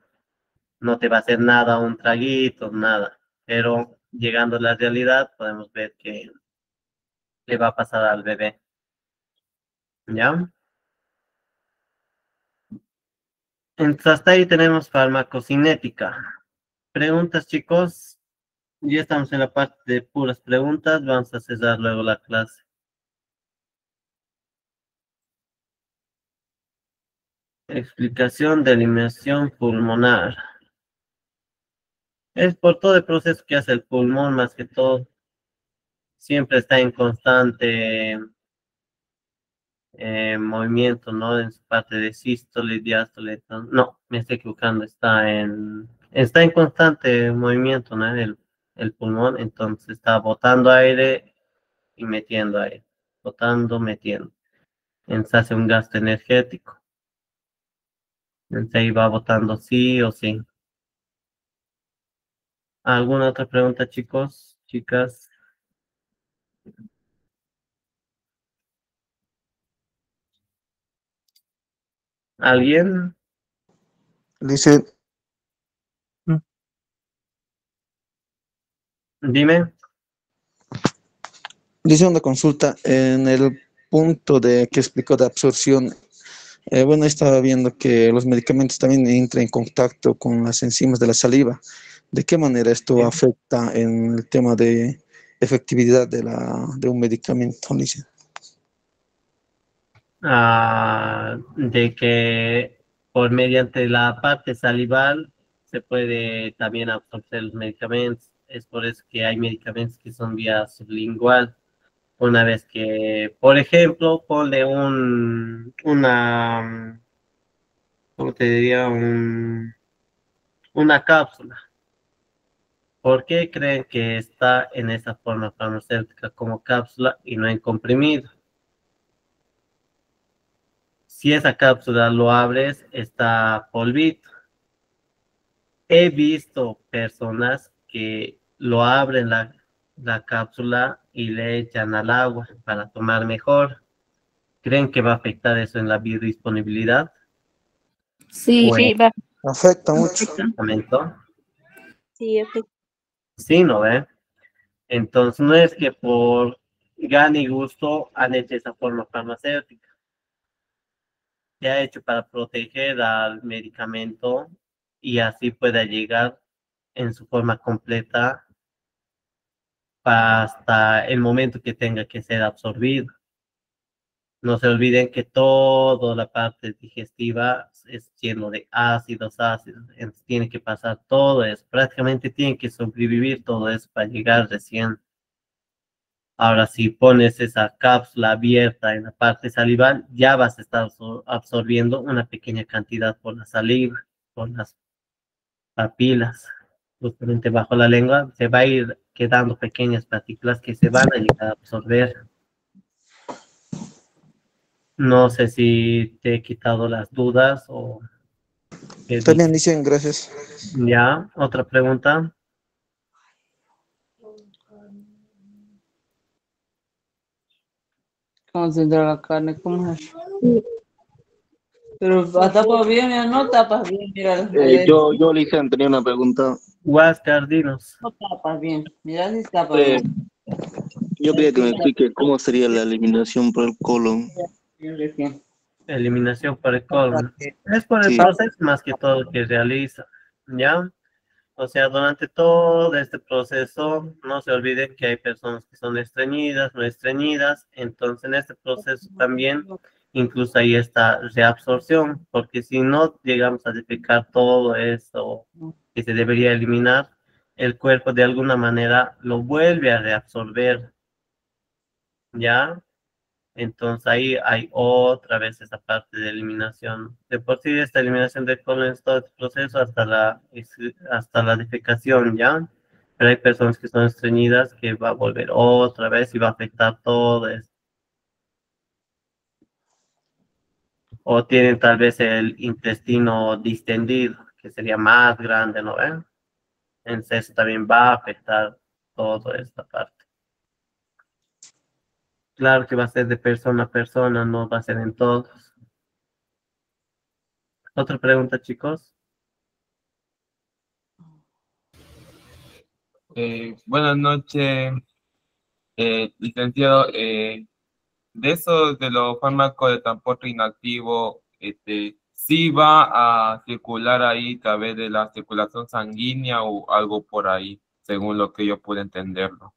[SPEAKER 1] No te va a hacer nada, un traguito, nada. Pero llegando a la realidad, podemos ver que le va a pasar al bebé. ¿Ya? Entonces, hasta ahí tenemos farmacocinética. Preguntas, chicos. Ya estamos en la parte de puras preguntas. Vamos a cerrar luego la clase. Explicación de eliminación pulmonar. Es por todo el proceso que hace el pulmón, más que todo. Siempre está en constante movimiento, ¿no? En su parte de sístole, diástole. No, me estoy equivocando. Está en constante movimiento, ¿no? El pulmón, entonces está botando aire y metiendo aire. Botando, metiendo. Entonces hace un gasto energético. Entonces ahí va botando sí o sí. ¿Alguna otra pregunta, chicos? Chicas. ¿Alguien?
[SPEAKER 5] Dice,
[SPEAKER 1] Dime.
[SPEAKER 5] dice una consulta en el punto de que explicó de absorción. Bueno, estaba viendo que los medicamentos también entran en contacto con las enzimas de la saliva. ¿De qué manera esto afecta en el tema de efectividad de un medicamento, Alicia?
[SPEAKER 1] De que mediante la parte salival se puede también absorber los medicamentos. Es por eso que hay medicamentos que son vía sublingual. Una vez que, por ejemplo, ponle ¿cómo te diría? Una cápsula. ¿Por qué creen que está en esa forma farmacéutica como cápsula y no en comprimido? Si esa cápsula lo abres, está polvito. He visto personas que lo abren la cápsula y le echan al agua para tomar mejor. ¿Creen que va a afectar eso en la biodisponibilidad?
[SPEAKER 10] Sí,
[SPEAKER 3] Sí, va.
[SPEAKER 5] Afecta mucho.
[SPEAKER 1] ¿Momento?
[SPEAKER 10] sí, afecta.
[SPEAKER 1] Sí, ¿no ve? Entonces no es que por gana y gusto han hecho esa forma farmacéutica. Se ha hecho para proteger al medicamento y así pueda llegar en su forma completa hasta el momento que tenga que ser absorbido. No se olviden que toda la parte digestiva es lleno de ácidos. Entonces tiene que pasar todo eso. Prácticamente tiene que sobrevivir todo eso para llegar recién. Ahora, si pones esa cápsula abierta en la parte salival, ya vas a estar absorbiendo una pequeña cantidad por la saliva, por las papilas. Justamente bajo la lengua se va a ir quedando pequeñas partículas que se van a llegar a absorber. No sé si te he quitado las dudas o...
[SPEAKER 5] Está bien, dicen, gracias.
[SPEAKER 1] Ya, otra pregunta.
[SPEAKER 11] Concentrar la carne, ¿cómo es? Pero tapas bien, mira, no tapas bien, mira.
[SPEAKER 5] Yo, Lisan, tenía una pregunta.
[SPEAKER 1] Huáscar, dinos.
[SPEAKER 11] No tapas bien, mira si tapas
[SPEAKER 5] Eh,
[SPEAKER 11] bien.
[SPEAKER 5] Yo quería que me explique cómo sería la eliminación por el colon.
[SPEAKER 1] Eliminación por el colon. Es por el
[SPEAKER 5] Sí.
[SPEAKER 1] proceso más que todo que realiza, ¿ya? O sea, durante todo este proceso, no se olviden que hay personas que son estreñidas, no estreñidas, entonces en este proceso también, incluso ahí está reabsorción, porque si no llegamos a defecar todo esto que se debería eliminar, el cuerpo de alguna manera lo vuelve a reabsorber, ¿ya? Entonces ahí hay otra vez esa parte de eliminación. De por sí esta eliminación del colon es todo este proceso hasta la defecación, ¿ya? Pero hay personas que son estreñidas que va a volver otra vez y va a afectar todo esto. O tienen tal vez el intestino distendido, que sería más grande, ¿no ven? Entonces eso también va a afectar toda esta parte. Claro que va a ser de persona a persona, no va a ser en todos. Otra pregunta, chicos.
[SPEAKER 9] Buenas noches, licenciado. De eso de los fármacos de transporte inactivo, ¿sí va a circular ahí a través de la circulación sanguínea o algo por ahí, según lo que yo pude entenderlo?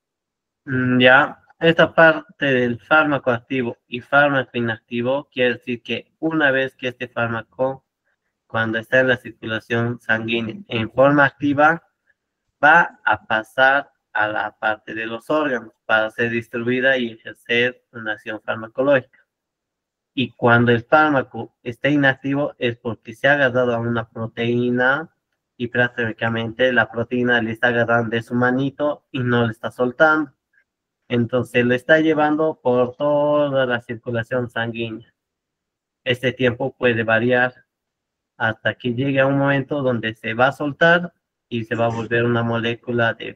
[SPEAKER 1] Ya, esta parte del fármaco activo y fármaco inactivo quiere decir que una vez que este fármaco, cuando está en la circulación sanguínea en forma activa, va a pasar a la parte de los órganos para ser distribuida y ejercer una acción farmacológica. Y cuando el fármaco está inactivo es porque se ha agarrado a una proteína y prácticamente la proteína le está agarrando de su manito y no le está soltando. Entonces lo está llevando por toda la circulación sanguínea. Este tiempo puede variar hasta que llegue a un momento donde se va a soltar y se va a volver una molécula de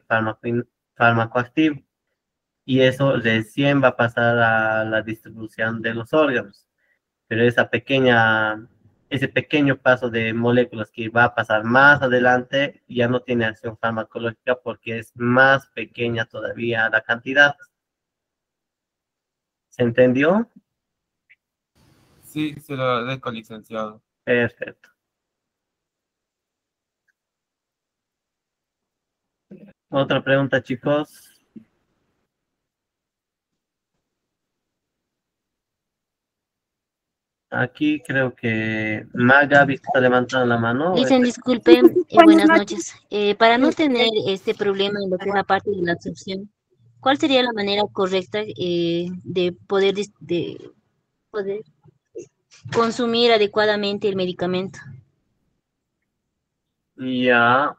[SPEAKER 1] fármaco activo. Y eso recién va a pasar a la distribución de los órganos. Pero ese pequeño paso de moléculas que va a pasar más adelante ya no tiene acción farmacológica porque es más pequeña todavía la cantidad. ¿Se entendió?
[SPEAKER 9] Sí, se lo agradezco, licenciado.
[SPEAKER 1] Perfecto. Otra pregunta, chicos. Aquí creo que Gaby está levantando la mano.
[SPEAKER 12] Dicen, disculpen, buenas noches. Para no tener este problema en lo que es la parte de la absorción, ¿cuál sería la manera correcta de poder consumir adecuadamente el medicamento?
[SPEAKER 1] Ya,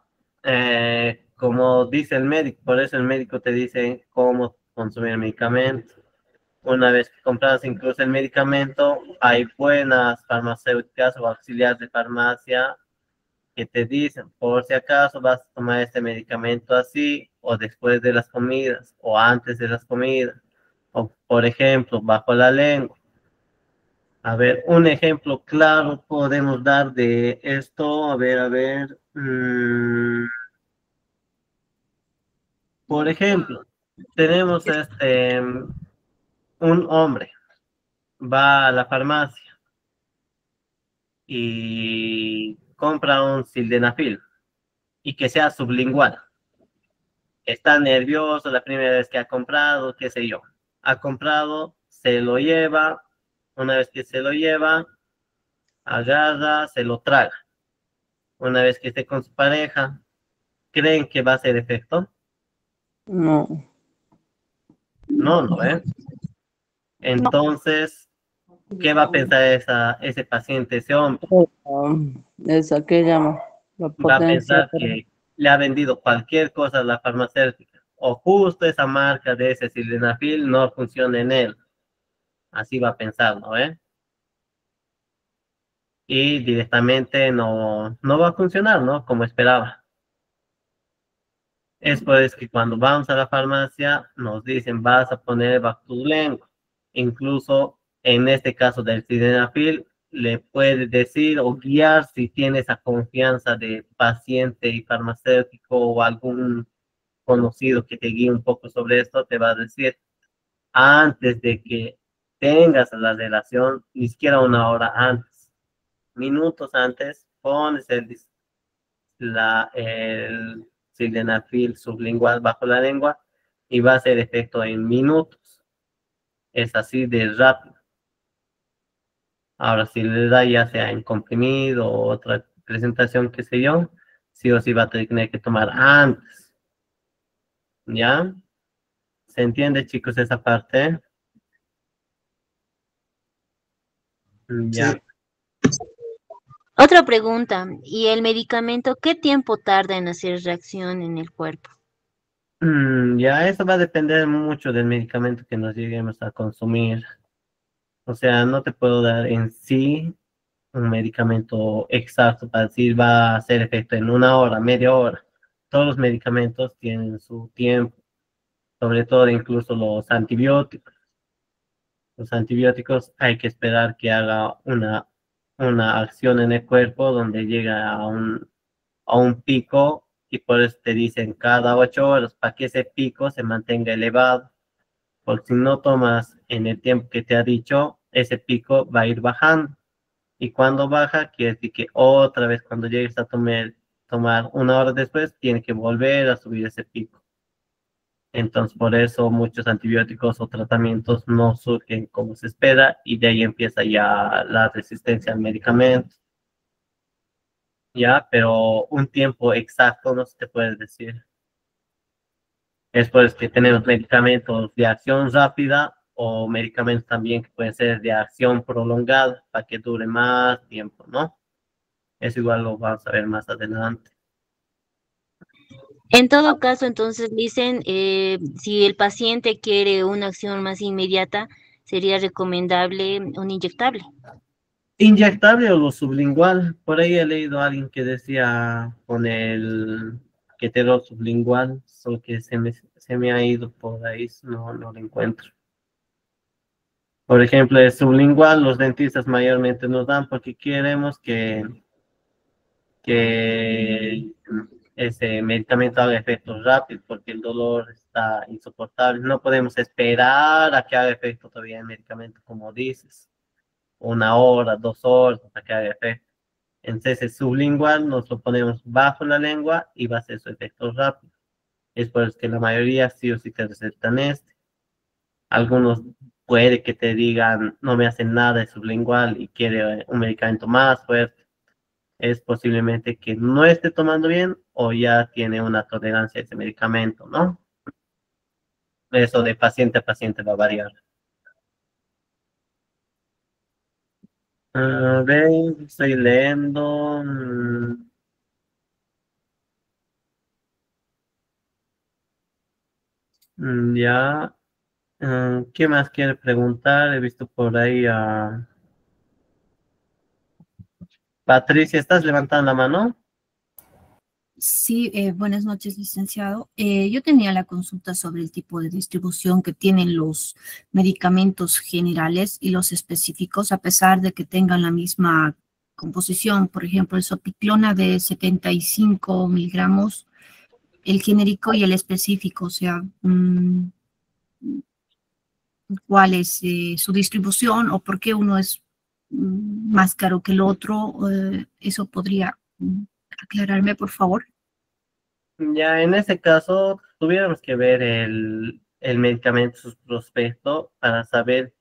[SPEAKER 1] como dice el médico, por eso el médico te dice cómo consumir el medicamento. Una vez que compras incluso el medicamento, hay buenas farmacéuticas o auxiliares de farmacia que te dicen, por si acaso vas a tomar este medicamento así, o después de las comidas, o antes de las comidas, o por ejemplo, bajo la lengua. A ver, un ejemplo claro podemos dar de esto. A ver. Por ejemplo, tenemos un hombre, va a la farmacia y compra un sildenafil y que sea sublingual. Está nervioso la primera vez que ha comprado, qué sé yo. Ha comprado, se lo lleva, una vez que se lo lleva, agarra, se lo traga. Una vez que esté con su pareja, ¿creen que va a hacer efecto?
[SPEAKER 11] No.
[SPEAKER 1] No, ¿no ve? Entonces, ¿qué va a pensar ese paciente, ese hombre?
[SPEAKER 11] Esa que llama la
[SPEAKER 1] Va a
[SPEAKER 11] potencia.
[SPEAKER 1] pensar que le ha vendido cualquier cosa a la farmacéutica, o justo esa marca de ese sildenafil no funciona en él. Así va a pensar, ¿no ve? Y directamente no va a funcionar, ¿no? Como esperaba. Es por eso que cuando vamos a la farmacia nos dicen vas a poner Bactulengo. Incluso en este caso del sildenafil le puede decir o guiar si tiene esa confianza de paciente y farmacéutico o algún conocido que te guíe un poco sobre esto, te va a decir antes de que tengas la relación, ni siquiera una hora antes, minutos antes, pones el sildenafil sublingual bajo la lengua y va a hacer efecto en minutos. Es así de rápido. Ahora, si le da ya sea en comprimido o otra presentación, qué sé yo, sí o sí va a tener que tomar antes. ¿Ya? ¿Se entiende, chicos, esa parte? Ya.
[SPEAKER 12] Otra pregunta, ¿y el medicamento qué tiempo tarda en hacer reacción en el cuerpo?
[SPEAKER 1] Ya, eso va a depender mucho del medicamento que nos lleguemos a consumir. O sea, no te puedo dar en sí un medicamento exacto para decir va a hacer efecto en una hora, media hora. Todos los medicamentos tienen su tiempo, sobre todo incluso los antibióticos. Los antibióticos hay que esperar que haga una acción en el cuerpo donde llega a un pico y por eso te dicen cada 8 horas para que ese pico se mantenga elevado. Porque si no tomas en el tiempo que te ha dicho, ese pico va a ir bajando. Y cuando baja, quiere decir que otra vez cuando llegues a tomar una hora después, tiene que volver a subir ese pico. Entonces, por eso muchos antibióticos o tratamientos no surgen como se espera y de ahí empieza ya la resistencia al medicamento. Ya, pero un tiempo exacto no se te puede decir. Es por eso que tenemos medicamentos de acción rápida o medicamentos también que pueden ser de acción prolongada para que dure más tiempo, ¿no? Eso igual lo vamos a ver más adelante.
[SPEAKER 12] En todo caso, entonces dicen, si el paciente quiere una acción más inmediata, sería recomendable un inyectable.
[SPEAKER 1] Inyectable o lo sublingual. Por ahí he leído a alguien que decía con el keterol sublingual, solo que se me ha ido por ahí, no lo encuentro. Por ejemplo, el sublingual los dentistas mayormente nos dan porque queremos que ese medicamento haga efecto rápido porque el dolor está insoportable. No podemos esperar a que haga efecto todavía el medicamento, como dices, una hora, 2 horas para que haga efecto. Entonces, el sublingual nos lo ponemos bajo la lengua y va a hacer su efecto rápido. Es por eso que la mayoría sí o sí te recetan este. Algunos puede que te digan, no me hacen nada de sublingual y quiere un medicamento más fuerte. Es posiblemente que no esté tomando bien o ya tiene una tolerancia a ese medicamento, ¿no? Eso de paciente a paciente va a variar. A ver, estoy leyendo. Ya. ¿Qué más quiere preguntar? He visto por ahí a Patricia. ¿Estás levantando la mano?
[SPEAKER 13] Sí, buenas noches, licenciado. Yo tenía la consulta sobre el tipo de distribución que tienen los medicamentos generales y los específicos, a pesar de que tengan la misma composición. Por ejemplo, el Sopiclona de 75 miligramos, el genérico y el específico. O sea, ¿cuál es su distribución o por qué uno es más caro que el otro? ¿Eso podría aclararme, por favor?
[SPEAKER 1] Ya, en ese caso, tuviéramos que ver el medicamento, su prospecto, para saber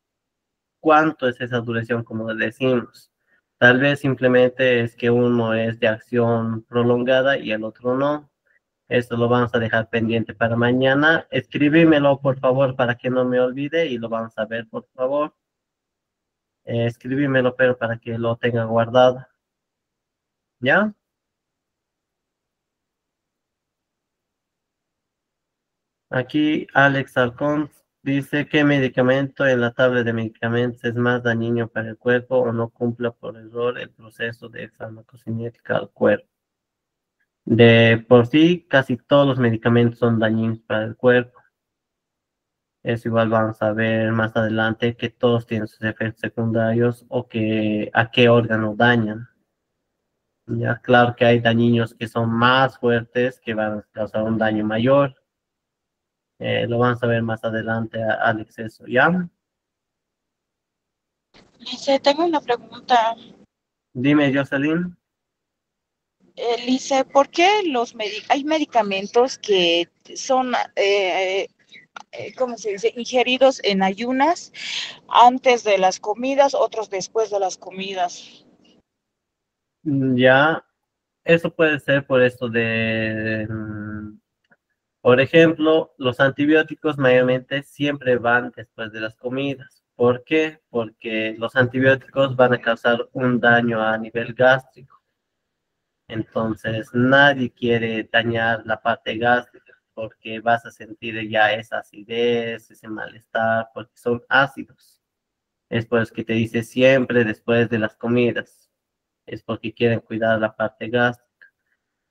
[SPEAKER 1] cuánto es esa duración, como decimos. Tal vez simplemente es que uno es de acción prolongada y el otro no. Eso lo vamos a dejar pendiente para mañana. Escribímelo, por favor, para que no me olvide y lo vamos a ver, por favor. Escribímelo, pero para que lo tenga guardado. ¿Ya? Aquí Alex Alcón dice que medicamento en la tabla de medicamentos es más dañino para el cuerpo o no cumpla por error el proceso de farmacocinética al cuerpo. De por sí, casi todos los medicamentos son dañinos para el cuerpo. Es igual, vamos a ver más adelante que todos tienen sus efectos secundarios o que a qué órgano dañan. Ya, claro que hay dañinos que son más fuertes, que van a causar un daño mayor. Lo vamos a ver más adelante al exceso, ¿ya?
[SPEAKER 14] Lice, tengo una pregunta.
[SPEAKER 1] Dime, Jocelyn.
[SPEAKER 14] Lice, ¿por qué hay medicamentos que son, ¿cómo se dice?, ingeridos en ayunas antes de las comidas, otros después de las comidas?
[SPEAKER 1] Ya, eso puede ser por esto de, por ejemplo, los antibióticos mayormente siempre van después de las comidas. ¿Por qué? Porque los antibióticos van a causar un daño a nivel gástrico. Entonces, nadie quiere dañar la parte gástrica porque vas a sentir ya esa acidez, ese malestar, porque son ácidos. Es por eso que te dice siempre después de las comidas. Es porque quieren cuidar la parte gástrica.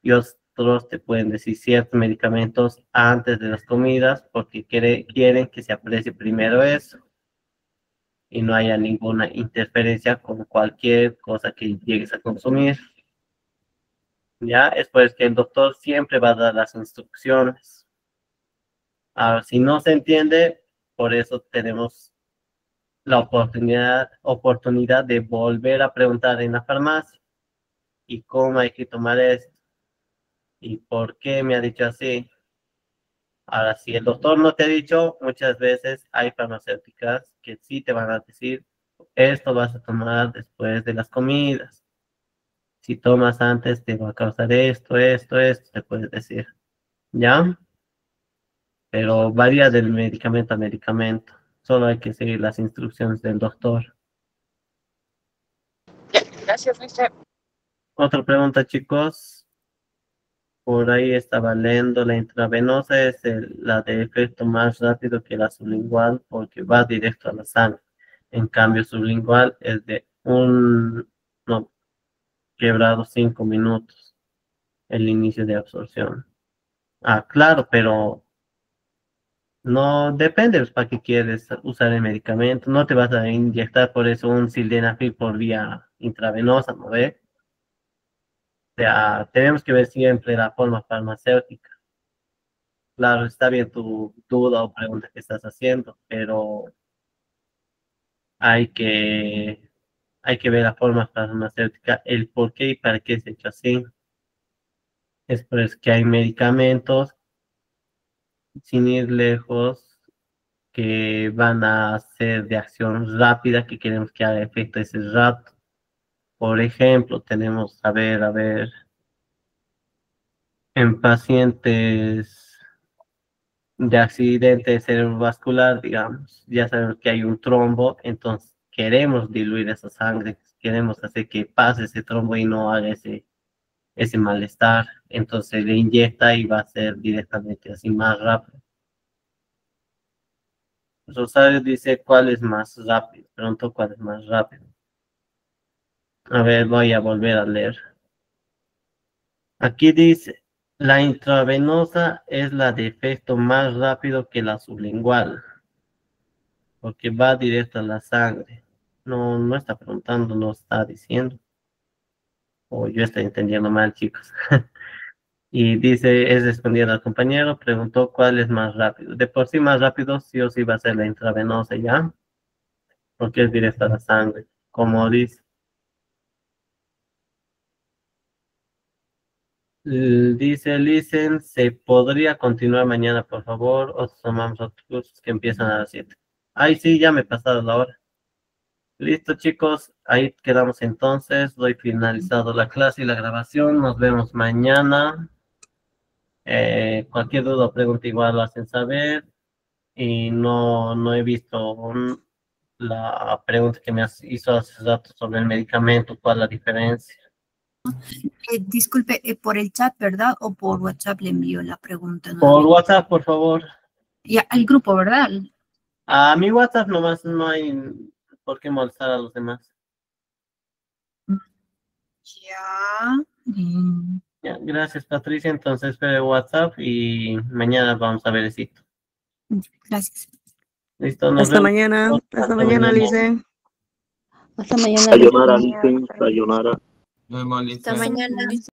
[SPEAKER 1] Y otros te pueden decir ciertos medicamentos antes de las comidas porque quieren que se aprecie primero eso y no haya ninguna interferencia con cualquier cosa que llegues a consumir. Ya, es por eso que el doctor siempre va a dar las instrucciones. Ahora, si no se entiende, por eso tenemos la oportunidad de volver a preguntar en la farmacia. ¿Y cómo hay que tomar esto? ¿Y por qué me ha dicho así? Ahora, si el doctor no te ha dicho, muchas veces hay farmacéuticas que sí te van a decir, esto vas a tomar después de las comidas. Si tomas antes, te va a causar esto, te puedes decir. ¿Ya? Pero varía del medicamento a medicamento. Solo hay que seguir las instrucciones del doctor.
[SPEAKER 14] Gracias, Lice.
[SPEAKER 1] Otra pregunta, chicos. Por ahí estaba leyendo, la intravenosa es la de efecto más rápido que la sublingual porque va directo a la sangre. En cambio, sublingual es de quebrado 5 minutos el inicio de absorción. Ah, claro, pero no depende pues, para qué quieres usar el medicamento. No te vas a inyectar por eso un sildenafil por vía intravenosa, ¿no ve? O sea, tenemos que ver siempre la forma farmacéutica. Claro, está bien tu duda o pregunta que estás haciendo, pero hay que, hay que ver la forma farmacéutica, el por qué y para qué es hecho así. Es por eso que hay medicamentos, sin ir lejos, que van a ser de acción rápida, que queremos que haga efecto ese rato. Por ejemplo, tenemos, a ver, en pacientes de accidente cerebrovascular, digamos, ya sabemos que hay un trombo, entonces queremos diluir esa sangre, queremos hacer que pase ese trombo y no haga ese malestar, entonces le inyecta y va a ser directamente así más rápido. Rosario dice, ¿cuál es más rápido? Pregunto, ¿cuál es más rápido? A ver, voy a volver a leer. Aquí dice, la intravenosa es la de efecto más rápido que la sublingual, porque va directo a la sangre. No está preguntando, no está diciendo. O yo estoy entendiendo mal, chicos. Y dice, es respondiendo al compañero, preguntó cuál es más rápido. De por sí más rápido, sí o sí va a ser la intravenosa, ¿ya? Porque es directo a la sangre, como dice. Dice Listen, ¿se podría continuar mañana, por favor? O tomamos otros cursos que empiezan a las 7. Ay, sí, ya me he pasado la hora. Listo, chicos, ahí quedamos entonces. Doy finalizado la clase y la grabación. Nos vemos mañana. Cualquier duda o pregunta igual lo hacen saber. Y no he visto la pregunta que me hizo hace rato sobre el medicamento, cuál es la diferencia.
[SPEAKER 13] Disculpe, por el chat, ¿verdad? ¿O por WhatsApp le envío la pregunta?
[SPEAKER 1] Por WhatsApp, por favor.
[SPEAKER 13] Ya, al grupo, ¿verdad?
[SPEAKER 1] A mi WhatsApp nomás, no hay por qué molestar a los demás. Ya, gracias, Patricia. Entonces espero WhatsApp y mañana vamos a ver el sitio.
[SPEAKER 13] Gracias.
[SPEAKER 1] Listo, nos
[SPEAKER 2] Hasta
[SPEAKER 1] vemos.
[SPEAKER 2] mañana. Hasta mañana, Lice.
[SPEAKER 10] Hasta mañana.
[SPEAKER 15] Sayonara, Lice. Sayonara.
[SPEAKER 9] Nos vemos, Lice.
[SPEAKER 10] Hasta mañana.